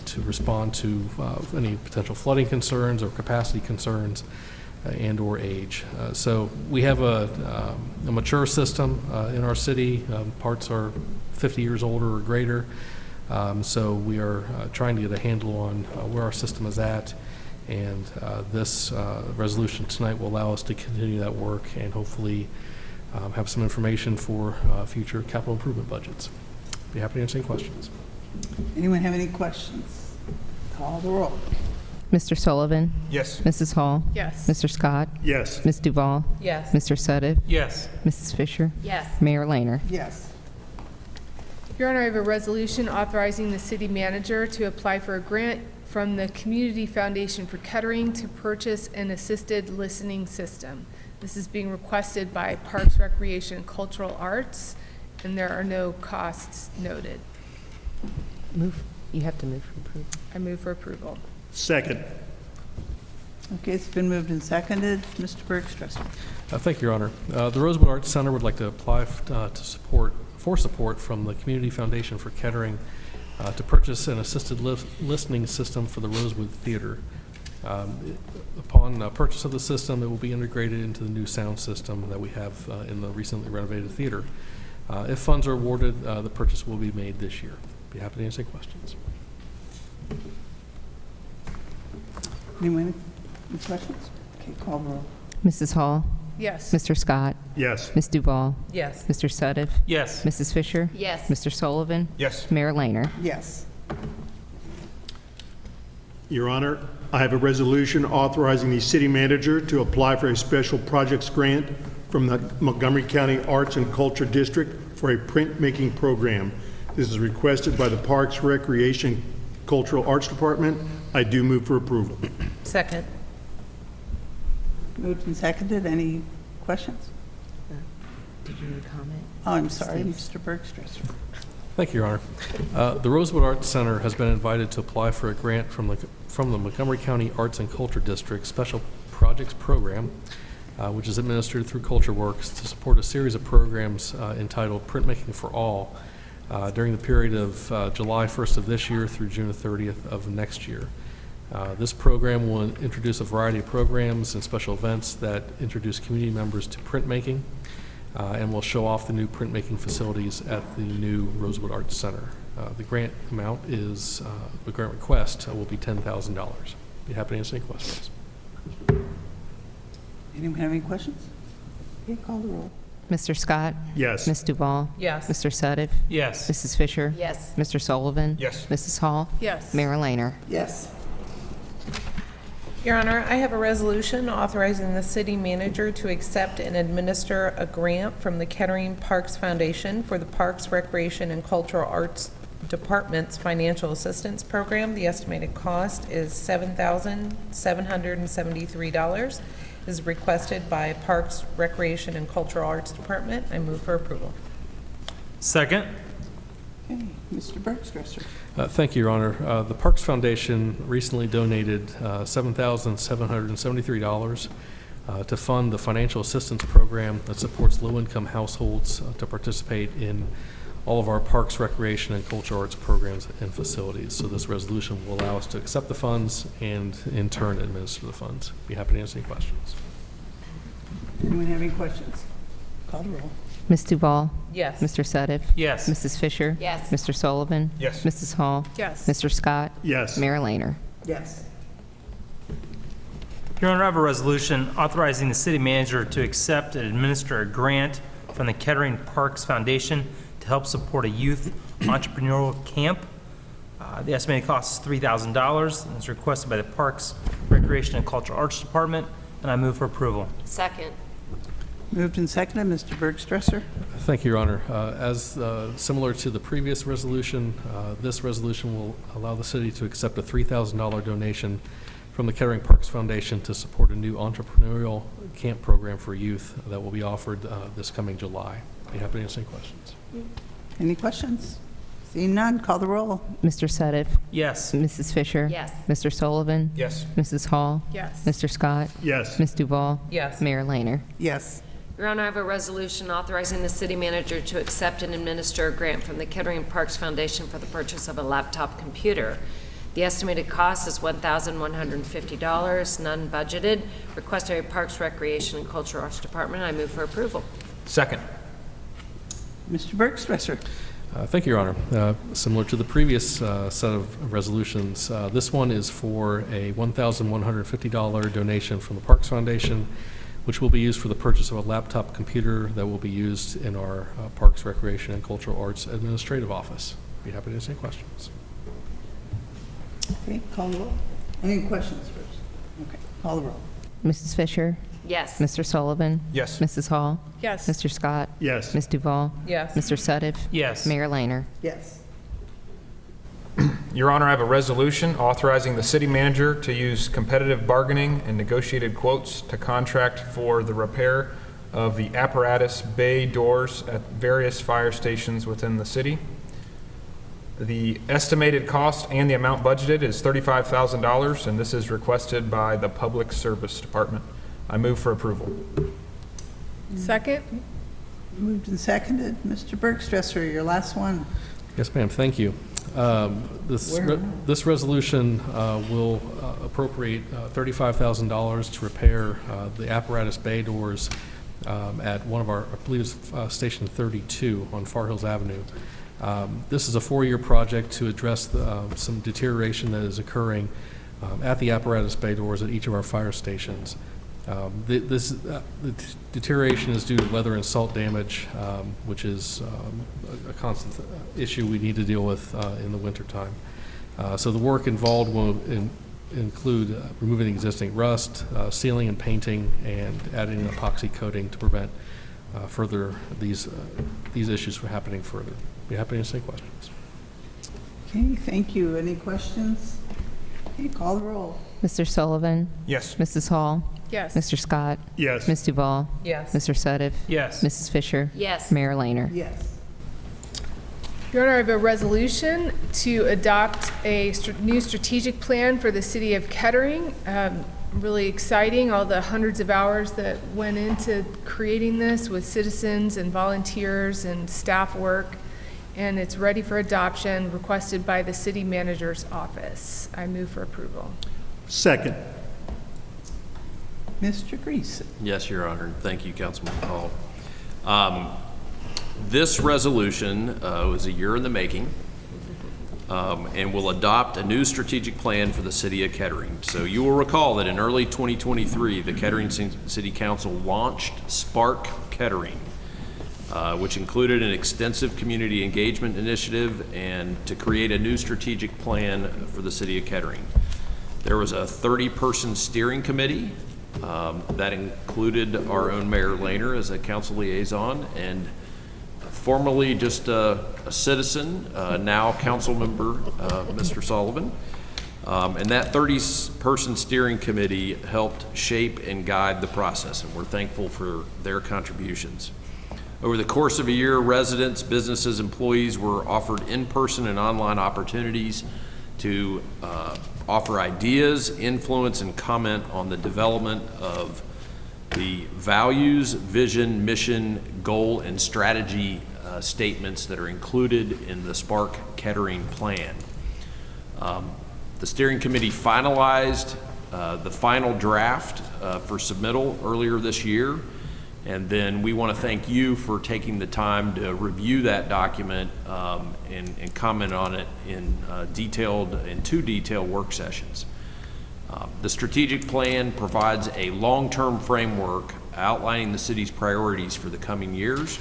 to respond to any potential flooding concerns or capacity concerns and or age. So we have a mature system in our city. Parts are 50 years older or greater. So we are trying to get a handle on where our system is at. And this resolution tonight will allow us to continue that work and hopefully have some information for future capital improvement budgets. Be happy to answer any questions. Anyone have any questions? Call the roll. Mr. Sullivan? Yes. Mrs. Hall? Yes. Mr. Scott? Yes. Ms. Duval? Yes. Mr. Suddick? Yes. Mrs. Fisher? Yes. Mayor Laner? Yes. Your Honor, I have a resolution authorizing the city manager to apply for a grant from the Community Foundation for Kettering to purchase an assisted listening system. This is being requested by Parks, Recreation, and Cultural Arts, and there are no costs noted. You have to move for approval. I move for approval. Second. Okay, it's been moved and seconded. Mr. Bergstresser. Thank you, Your Honor. The Rosewood Arts Center would like to apply for support from the Community Foundation for Kettering to purchase an assisted listening system for the Rosewood Theater. Upon purchase of the system, it will be integrated into the new sound system that we have in the recently renovated theater. If funds are awarded, the purchase will be made this year. Be happy to answer any questions. Anyone? Any questions? Okay, call the roll. Mrs. Hall? Yes. Mr. Scott? Yes. Ms. Duval? Yes. Mr. Suddick? Yes. Mrs. Fisher? Yes. Mr. Sullivan? Yes. Mayor Laner? Yes. Your Honor, I have a resolution authorizing the city manager to apply for a special projects grant from the Montgomery County Arts and Culture District for a printmaking program. This is requested by the Parks, Recreation, Cultural Arts Department. I do move for approval. Second. Moved and seconded. Any questions? Did you comment? Oh, I'm sorry, Mr. Bergstresser. Thank you, Your Honor. The Rosewood Arts Center has been invited to apply for a grant from the Montgomery County Arts and Culture District Special Projects Program, which is administered through Culture Works to support a series of programs entitled Printmaking for All during the period of July 1st of this year through June 30th of next year. This program will introduce a variety of programs and special events that introduce community members to printmaking and will show off the new printmaking facilities at the new Rosewood Arts Center. The grant amount is, the grant request will be $10,000. Be happy to answer any questions. Anyone have any questions? Okay, call the roll. Mr. Scott? Yes. Ms. Duval? Yes. Mr. Suddick? Yes. Mrs. Fisher? Yes. Mr. Sullivan? Yes. Mrs. Hall? Yes. Mayor Laner? Yes. Your Honor, I have a resolution authorizing the city manager to accept and administer a grant from the Kettering Parks Foundation for the Parks, Recreation, and Cultural Arts Department's Financial Assistance Program. The estimated cost is $7,773. Is requested by Parks, Recreation, and Cultural Arts Department. I move for approval. Second. Okay, Mr. Bergstresser. Thank you, Your Honor. The Parks Foundation recently donated $7,773 to fund the financial assistance program that supports low-income households to participate in all of our parks, recreation, and cultural arts programs and facilities. So this resolution will allow us to accept the funds and, in turn, administer the funds. Be happy to answer any questions. Anyone have any questions? Call the roll. Ms. Duval? Yes. Mr. Suddick? Yes. Mrs. Fisher? Yes. Mr. Sullivan? Yes. Mrs. Hall? Yes. Mr. Scott? Yes. Mayor Laner? Yes. Your Honor, I have a resolution authorizing the city manager to accept and administer a grant from the Kettering Parks Foundation to help support a youth entrepreneurial camp. The estimated cost is $3,000 and is requested by the Parks, Recreation, and Cultural Arts Department, and I move for approval. Second. Moved and seconded. Mr. Bergstresser. Thank you, Your Honor. As similar to the previous resolution, this resolution will allow the city to accept a $3,000 donation from the Kettering Parks Foundation to support a new entrepreneurial camp program for youth that will be offered this coming July. Be happy to answer any questions. Any questions? Seeing none, call the roll. Mr. Suddeth? Yes. Mrs. Fisher? Yes. Mr. Sullivan? Yes. Mrs. Hall? Yes. Mr. Scott? Yes. Ms. Duval? Yes. Mayor Laner? Yes. Your Honor, I have a resolution authorizing the city manager to accept and administer a grant from the Kettering Parks Foundation for the purchase of a laptop computer. The estimated cost is $1,150, none budgeted. Requested by Parks, Recreation, and Cultural Arts Department. I move for approval. Second. Mr. Bergstresser. Thank you, Your Honor. Similar to the previous set of resolutions, this one is for a $1,150 donation from the Parks Foundation, which will be used for the purchase of a laptop computer that will be used in our Parks, Recreation, and Cultural Arts Administrative Office. Be happy to answer any questions. Okay, call the roll. Any questions first? Okay, call the roll. Mrs. Fisher? Yes. Mr. Sullivan? Yes. Mrs. Hall? Yes. Mr. Scott? Yes. Ms. Duval? Yes. Mr. Suddeth? Yes. Mayor Laner? Yes. Your Honor, I have a resolution authorizing the city manager to use competitive bargaining and negotiated quotes to contract for the repair of the apparatus bay doors at various fire stations within the city. The estimated cost and the amount budgeted is $35,000, and this is requested by the Public Service Department. I move for approval. Second? Moved and seconded. Mr. Bergstresser, your last one. Yes, ma'am. Thank you. This resolution will appropriate $35,000 to repair the apparatus bay doors at one of our, I believe it's Station 32 on Far Hills Avenue. This is a 4-year project to address some deterioration that is occurring at the apparatus bay doors at each of our fire stations. The deterioration is due to weather and salt damage, which is a constant issue we need to deal with in the wintertime. So the work involved will include removing existing rust, sealing and painting, and adding an epoxy coating to prevent further these issues from happening further. Be happy to answer any questions. Okay, thank you. Any questions? Okay, call the roll. Mr. Sullivan? Yes. Mrs. Hall? Yes. Mr. Scott? Yes. Ms. Duval? Yes. Mr. Suddeth? Yes. Mrs. Fisher? Yes. Mayor Laner? Yes. Your Honor, I have a resolution to adopt a new strategic plan for the city of Kettering. Really exciting, all the hundreds of hours that went into creating this with citizens and volunteers and staff work. And it's ready for adoption, requested by the city manager's office. I move for approval. Second. Mr. Greason. Yes, Your Honor. Thank you, Councilman Hall. This resolution was a year in the making and will adopt a new strategic plan for the city of Kettering. So you will recall that in early 2023, the Kettering City Council launched Spark Kettering, which included an extensive community engagement initiative and to create a new strategic plan for the city of Kettering. There was a 30-person steering committee that included our own Mayor Laner as a council liaison, and formerly just a citizen, now council member, Mr. Sullivan. And that 30-person steering committee helped shape and guide the process, and we're thankful for their contributions. Over the course of a year, residents, businesses, employees were offered in-person and online opportunities to offer ideas, influence, and comment on the development of the values, vision, mission, goal, and strategy statements that are included in the Spark Kettering plan. The steering committee finalized the final draft for submittal earlier this year, and then we want to thank you for taking the time to review that document and comment on it in two detailed work sessions. The strategic plan provides a long-term framework outlining the city's priorities for the coming years,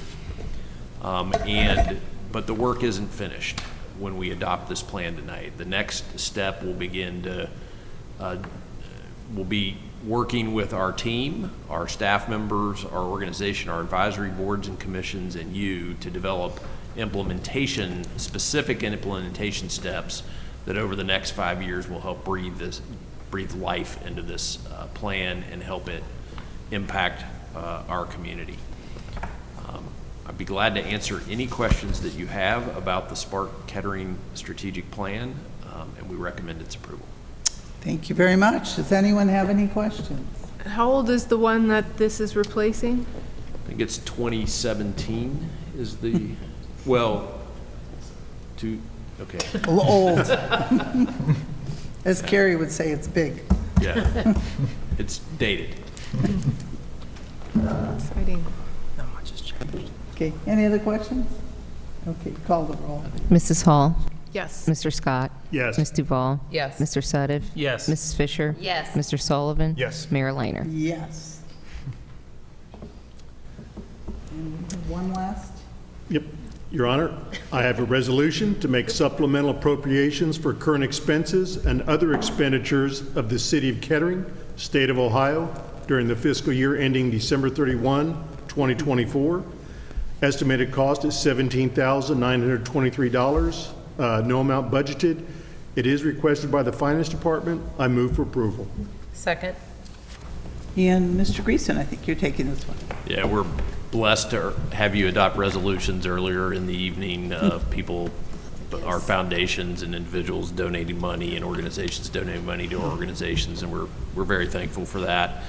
but the work isn't finished when we adopt this plan tonight. The next step will begin to we'll be working with our team, our staff members, our organization, our advisory boards and commissions, and you to develop specific implementation steps that over the next 5 years will help breathe life into this plan and help it impact our community. I'd be glad to answer any questions that you have about the Spark Kettering strategic plan, and we recommend its approval. Thank you very much. Does anyone have any questions? How old is the one that this is replacing? I think it's 2017 is the, well, okay. Old. As Carrie would say, it's big. Yeah, it's dated. Exciting. Not much has changed. Okay, any other questions? Okay, call the roll. Mrs. Hall. Yes. Mr. Scott. Yes. Ms. Duval. Yes. Mr. Suddiff. Yes. Mrs. Fisher. Yes. Mr. Sullivan. Yes. Mayor Lehner. Yes. And one last? Yep. Your Honor, I have a resolution to make supplemental appropriations for current expenses and other expenditures of the City of Kettering, State of Ohio, during the fiscal year ending December 31, 2024. Estimated cost is $17,923. No amount budgeted. It is requested by the Finance Department. I move for approval. Second. And Mr. Greason, I think you're taking this one. Yeah, we're blessed to have you adopt resolutions earlier in the evening. People, our foundations and individuals donating money and organizations donating money to our organizations, and we're very thankful for that.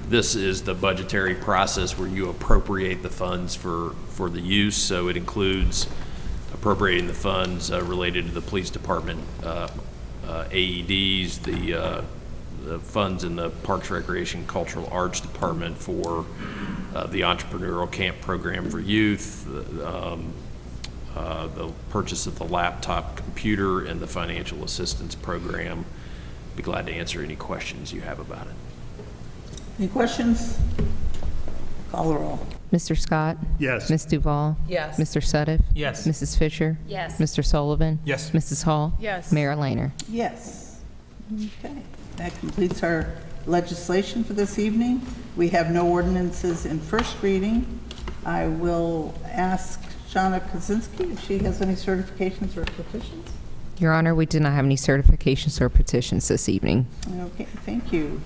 This is the budgetary process where you appropriate the funds for the use, so it includes appropriating the funds related to the police department, AEDs, the funds in the Parks, Recreation, Cultural Arts Department for the entrepreneurial camp program for youth, the purchase of the laptop computer, and the financial assistance program. Be glad to answer any questions you have about it. Any questions? Call the roll. Mr. Scott. Yes. Ms. Duval. Yes. Mr. Suddiff. Yes. Mrs. Fisher. Yes. Mr. Sullivan. Yes. Mrs. Hall. Yes. Mayor Lehner. Yes. Okay, that completes our legislation for this evening. We have no ordinances in first reading. I will ask Shauna Kaczynski if she has any certifications or petitions. Your Honor, we did not have any certifications or petitions this evening. Okay, thank you.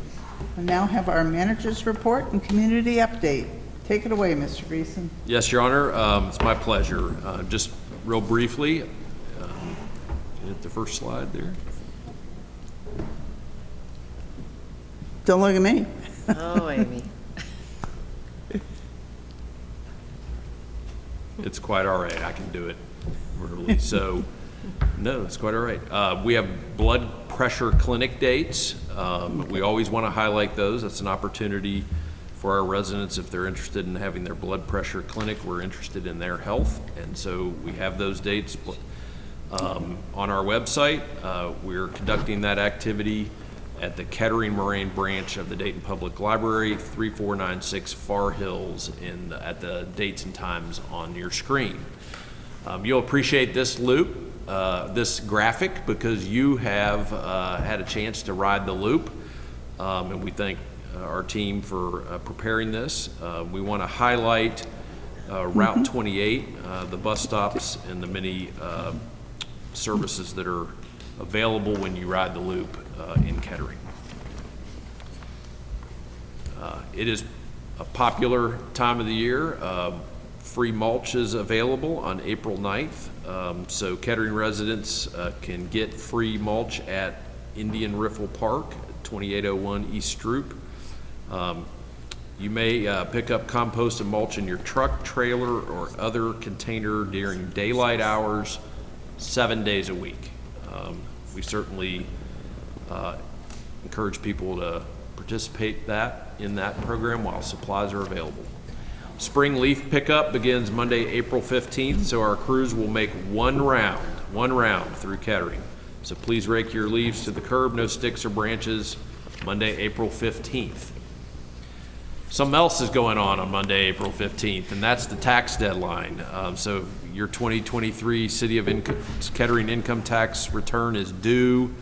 We now have our manager's report and community update. Take it away, Mr. Greason. Yes, Your Honor, it's my pleasure. Just real briefly, hit the first slide there. Don't look at me. Oh, Amy. It's quite all right. I can do it verbally. So, no, it's quite all right. We have blood pressure clinic dates. We always want to highlight those. That's an opportunity for our residents if they're interested in having their blood pressure clinic. We're interested in their health, and so we have those dates on our website. We're conducting that activity at the Kettering Moraine branch of the Dayton Public Library, 3496 Far Hills, at the dates and times on your screen. You'll appreciate this loop, this graphic, because you have had a chance to ride the loop, and we thank our team for preparing this. We want to highlight Route 28, the bus stops, and the many services that are available when you ride the loop in Kettering. It is a popular time of the year. Free mulch is available on April 9th. So Kettering residents can get free mulch at Indian Riffle Park, 2801 East Stroop. You may pick up compost and mulch in your truck, trailer, or other container during daylight hours, 7 days a week. We certainly encourage people to participate in that program while supplies are available. Spring leaf pickup begins Monday, April 15th, so our crews will make one round through Kettering. So please rake your leaves to the curb, no sticks or branches, Monday, April 15th. Something else is going on Monday, April 15th, and that's the tax deadline. So your 2023 City of Kettering income tax return is due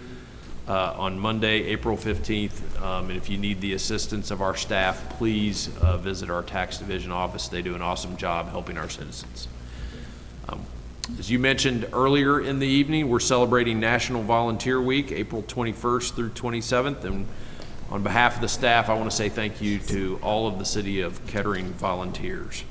on Monday, April 15th. And if you need the assistance of our staff, please visit our tax division office. They do an awesome job helping our citizens. As you mentioned earlier in the evening, we're celebrating National Volunteer Week, April 21st through 27th. And on behalf of the staff, I want to say thank you to all of the City of Kettering volunteers.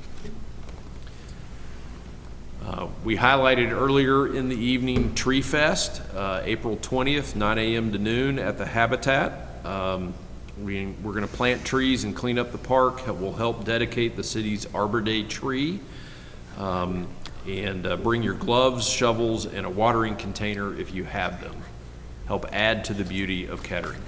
We highlighted earlier in the evening Tree Fest, April 20th, 9 a.m. to noon at the Habitat. We're going to plant trees and clean up the park. It will help dedicate the city's Arbor Day tree. And bring your gloves, shovels, and a watering container if you have them. Help add to the beauty of Kettering.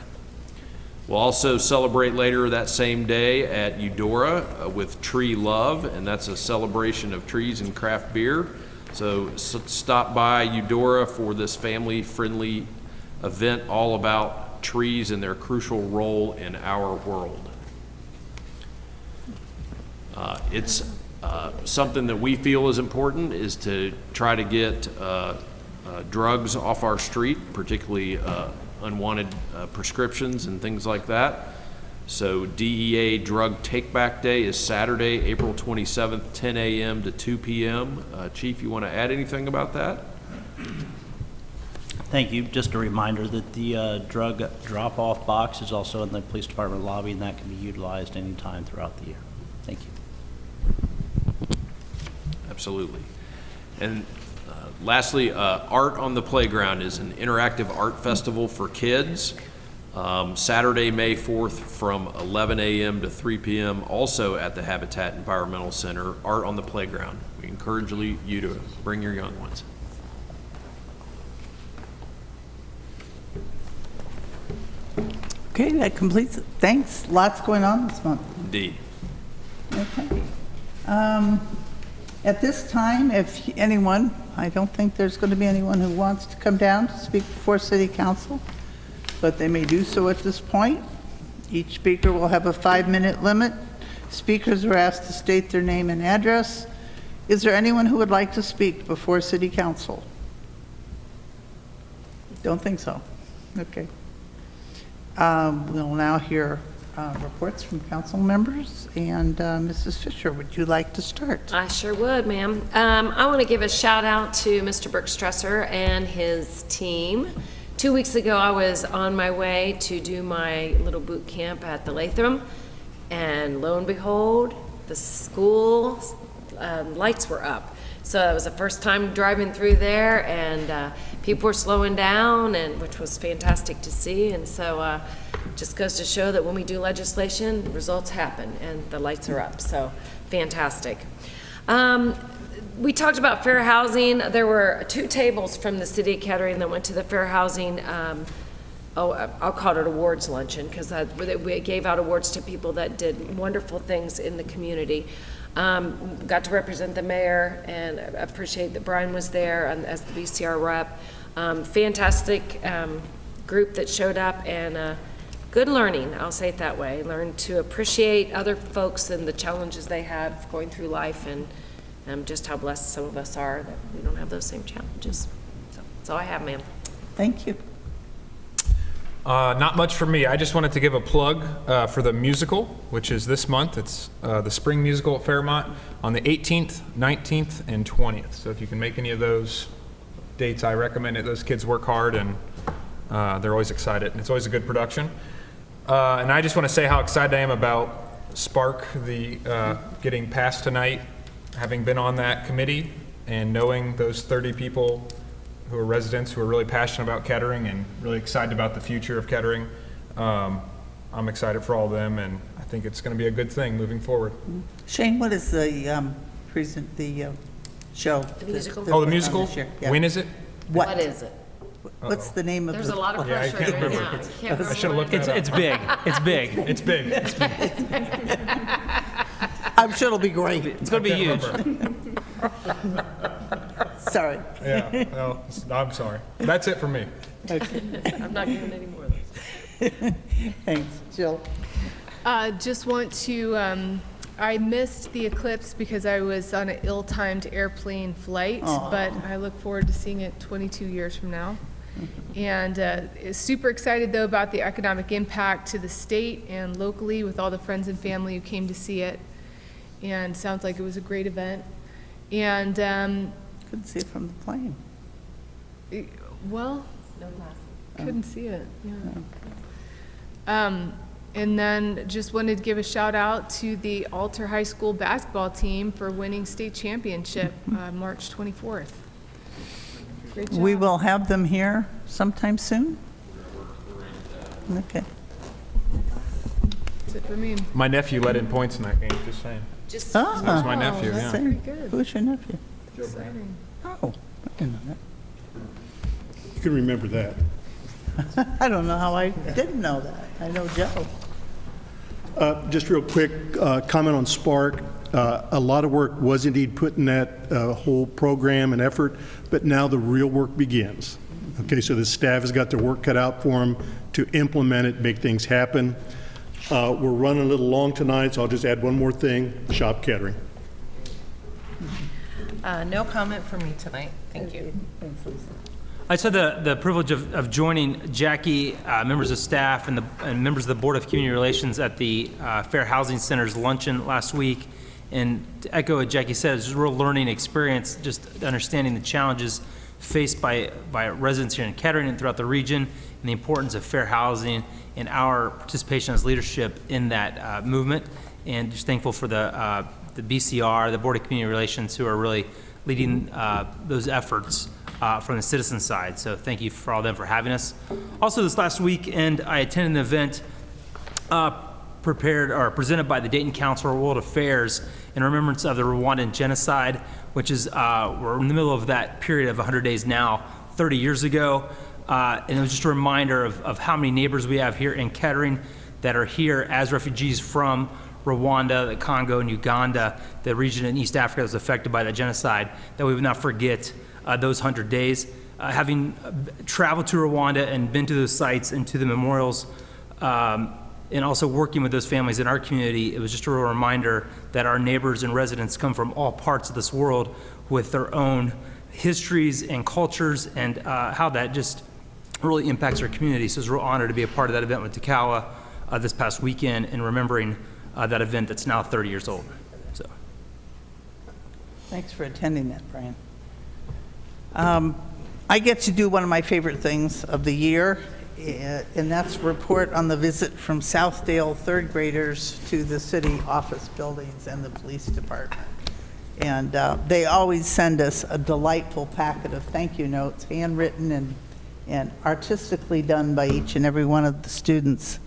We'll also celebrate later that same day at Eudora with Tree Love, and that's a celebration of trees and craft beer. So stop by Eudora for this family-friendly event all about trees and their crucial role in our world. It's something that we feel is important is to try to get drugs off our street, particularly unwanted prescriptions and things like that. So DEA Drug Take-Back Day is Saturday, April 27th, 10 a.m. to 2 p.m. Chief, you want to add anything about that? Thank you. Just a reminder that the drug drop-off box is also in the police department lobby, and that can be utilized anytime throughout the year. Thank you. Absolutely. And lastly, Art on the Playground is an interactive art festival for kids. Saturday, May 4th from 11 a.m. to 3 p.m. also at the Habitat Environmental Center, Art on the Playground. We encourage you to bring your young ones. Okay, that completes it. Thanks. Lots going on this month. Indeed. Okay. At this time, if anyone, I don't think there's going to be anyone who wants to come down to speak before City Council, but they may do so at this point. Each speaker will have a 5-minute limit. Speakers are asked to state their name and address. Is there anyone who would like to speak before City Council? Don't think so. Okay. We'll now hear reports from council members, and Mrs. Fisher, would you like to start? I sure would, ma'am. I want to give a shout out to Mr. Bergstresser and his team. 2 weeks ago, I was on my way to do my little boot camp at the Latham, and lo and behold, the school lights were up. So it was the first time driving through there, and people were slowing down, and which was fantastic to see. And so just goes to show that when we do legislation, results happen, and the lights are up. So fantastic. We talked about fair housing. There were 2 tables from the city of Kettering that went to the fair housing. I'll call it awards luncheon, because we gave out awards to people that did wonderful things in the community. Got to represent the mayor, and I appreciate that Brian was there as the BCR rep. Fantastic group that showed up, and good learning, I'll say it that way. Learned to appreciate other folks and the challenges they have going through life, and just how blessed some of us are that we don't have those same challenges. So that's all I have, ma'am. Thank you. Not much for me. I just wanted to give a plug for the musical, which is this month. It's the spring musical at Fairmont on the 18th, 19th, and 20th. So if you can make any of those dates, I recommend it. Those kids work hard, and they're always excited, and it's always a good production. And I just want to say how excited I am about Spark, the getting passed tonight, having been on that committee and knowing those 30 people who are residents who are really passionate about Kettering and really excited about the future of Kettering. I'm excited for all of them, and I think it's going to be a good thing moving forward. Shane, what is the show? The musical? The musical? Yeah. When is it? What is it? What's the name of There's the... a lot of Yeah, I pressure can't right remember. now. I can't I should have looked remember. that It's up. big. It's big. It's big. It's big. I'm sure it'll be great. It's going to be huge. Sorry. Yeah, well, I'm sorry. That's it for me. I'm not giving any more of this. Thanks. Jill? Just want to, I missed the eclipse because I was on an ill-timed airplane flight, but I look forward to seeing it 22 years from now. And super excited, though, about the economic impact to the state and locally with all the friends and family who came to see it. And sounds like it was a great event. And Couldn't see it from the plane. well, No glasses. couldn't see it, yeah. And then just wanted to give a shout out to the Alter High School basketball team for winning state championship March 24th. Great job. We will have them here sometime soon? Okay. That's it for me. My nephew let in points in that game, just saying. Ah, That's my nephew, that's yeah. very good. Who's your nephew? Exciting. Oh, I didn't know that. You can remember that. I don't know how I didn't know that. I know Joe. Just real quick, comment on Spark. A lot of work was indeed put in that whole program and effort, but now the real work begins. Okay, so the staff has got their work cut out for them to implement it, make things happen. We're running a little long tonight, so I'll just add one more thing, Shop Kettering. No comment from me tonight. Thank you. Thanks, Lisa. I just had the privilege of joining Jackie, members of staff, and members of the Board of Community Relations at the Fair Housing Center's luncheon last week. And to echo what Jackie said, it's a real learning experience, just understanding the challenges faced by residents here in Kettering and throughout the region, and the importance of fair housing and our participation as leadership in that movement. And just thankful for the BCR, the Board of Community Relations, who are really leading those efforts from the citizen side. So thank you for all of them for having us. Also this last weekend, I attended an event presented by the Dayton Council of World Affairs in remembrance of the Rwandan genocide, which is, we're in the middle of that period of 100 days now, 30 years ago. And it was just a reminder of how many neighbors we have here in Kettering that are here as refugees from Rwanda, the Congo, and Uganda, the region in East Africa that was affected by that genocide, that we would not forget those 100 days. Having traveled to Rwanda and been to those sites and to the memorials, and also working with those families in our community, it was just a real reminder that our neighbors and residents come from all parts of this world with their own histories and cultures, and how that just really impacts our community. So it's a real honor to be a part of that event with Takawa this past weekend, and remembering that event that's now 30 years old. So, Thanks for attending that, Brian. I get to do one of my favorite things of the year, and that's report on the visit from Southdale third graders to the city office buildings and the police department. And they always send us a delightful packet of thank you notes, handwritten and artistically done by each and every one of the students,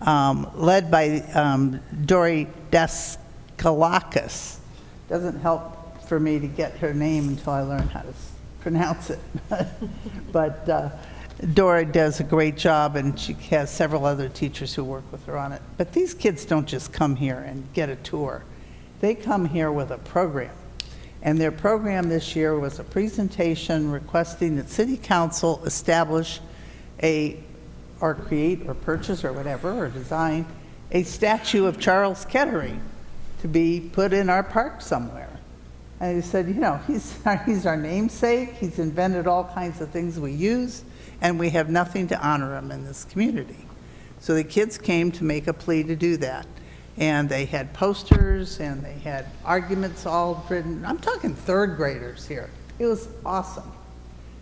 led by Dori Daskalakis. Doesn't help for me to get her name until I learn how to pronounce it. But Dora does a great job, and she has several other teachers who work with her on it. But these kids don't just come here and get a tour. They come here with a program. And their program this year was a presentation requesting that City Council establish or create or purchase or whatever, or design a statue of Charles Kettering to be put in our park somewhere. And he said, you know, he's our namesake. He's invented all kinds of things we use, and we have nothing to honor him in this community. So the kids came to make a plea to do that. And they had posters, and they had arguments all written. I'm talking third graders here. It was awesome.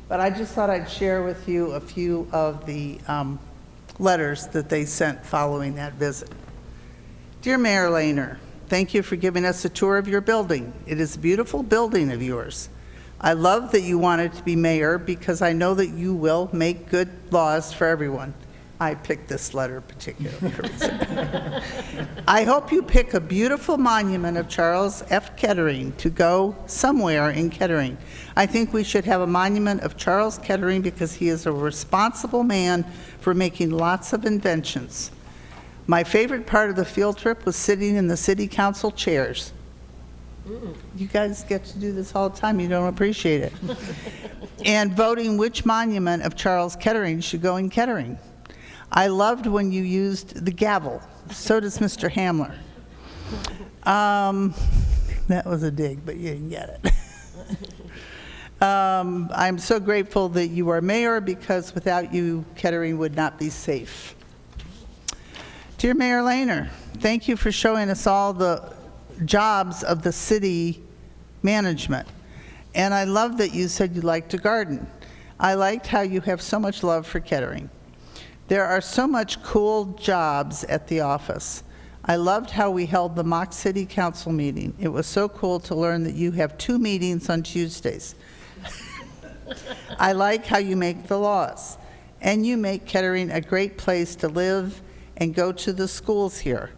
But I just thought I'd share with you a few of the letters that they sent following that visit. Dear Mayor Lehner, thank you for giving us a tour of your building. It is a beautiful building of yours. I love that you wanted to be mayor because I know that you will make good laws for everyone. I picked this letter particularly for a reason. I hope you pick a beautiful monument of Charles F. Kettering to go somewhere in Kettering. I think we should have a monument of Charles Kettering because he is a responsible man for making lots of inventions. My favorite part of the field trip was sitting in the city council chairs. You guys get to do this all the time. You don't appreciate it. And voting which monument of Charles Kettering should go in Kettering. I loved when you used the gavel. So does Mr. Hamler. That was a dig, but you didn't get it. I'm so grateful that you are mayor because without you, Kettering would not be safe. Dear Mayor Lehner, thank you for showing us all the jobs of the city management. And I love that you said you liked to garden. I liked how you have so much love for Kettering. There are so much cool jobs at the office. I loved how we held the mock city council meeting. It was so cool to learn that you have 2 meetings on Tuesdays. I like how you make the laws, and you make Kettering a great place to live and go to the schools here.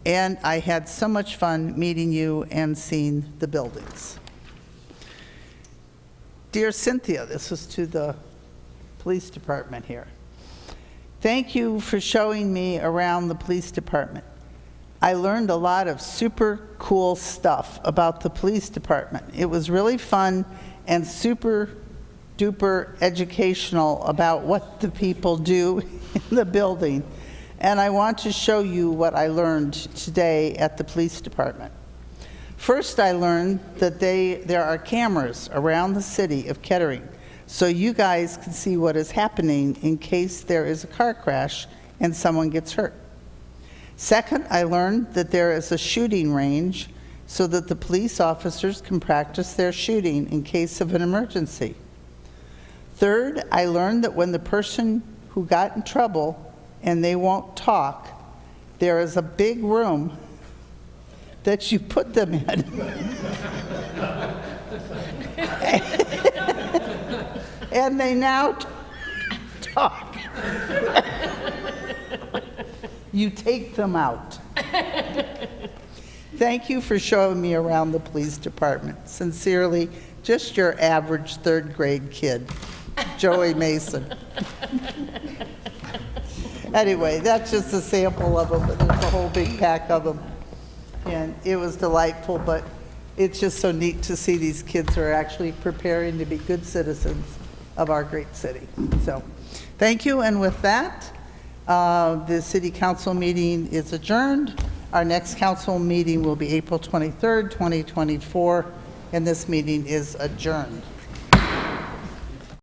And I had so much fun meeting you and seeing the buildings. Dear Cynthia, this was to the police department here. Thank you for showing me around the police department. I learned a lot of super cool stuff about the police department. It was really fun and super duper educational about what the people do in the building. And I want to show you what I learned today at the police department. First, I learned that there are cameras around the city of Kettering, so you guys can see what is happening in case there is a car crash and someone gets hurt. Second, I learned that there is a shooting range so that the police officers can practice their shooting in case of an emergency. Third, I learned that when the person who got in trouble and they won't talk, there is a big room that you put them in. And they now talk. You take them out. Thank you for showing me around the police department. Sincerely, just your average 3rd grade kid, Joey Mason. Anyway, that's just a sample of them, but there's a whole big pack of them. And it was delightful, but it's just so neat to see these kids who are actually preparing to be good citizens of our great city. So, thank you, and with that, the city council meeting is adjourned. Our next council meeting will be April 23rd, 2024, and this meeting is adjourned.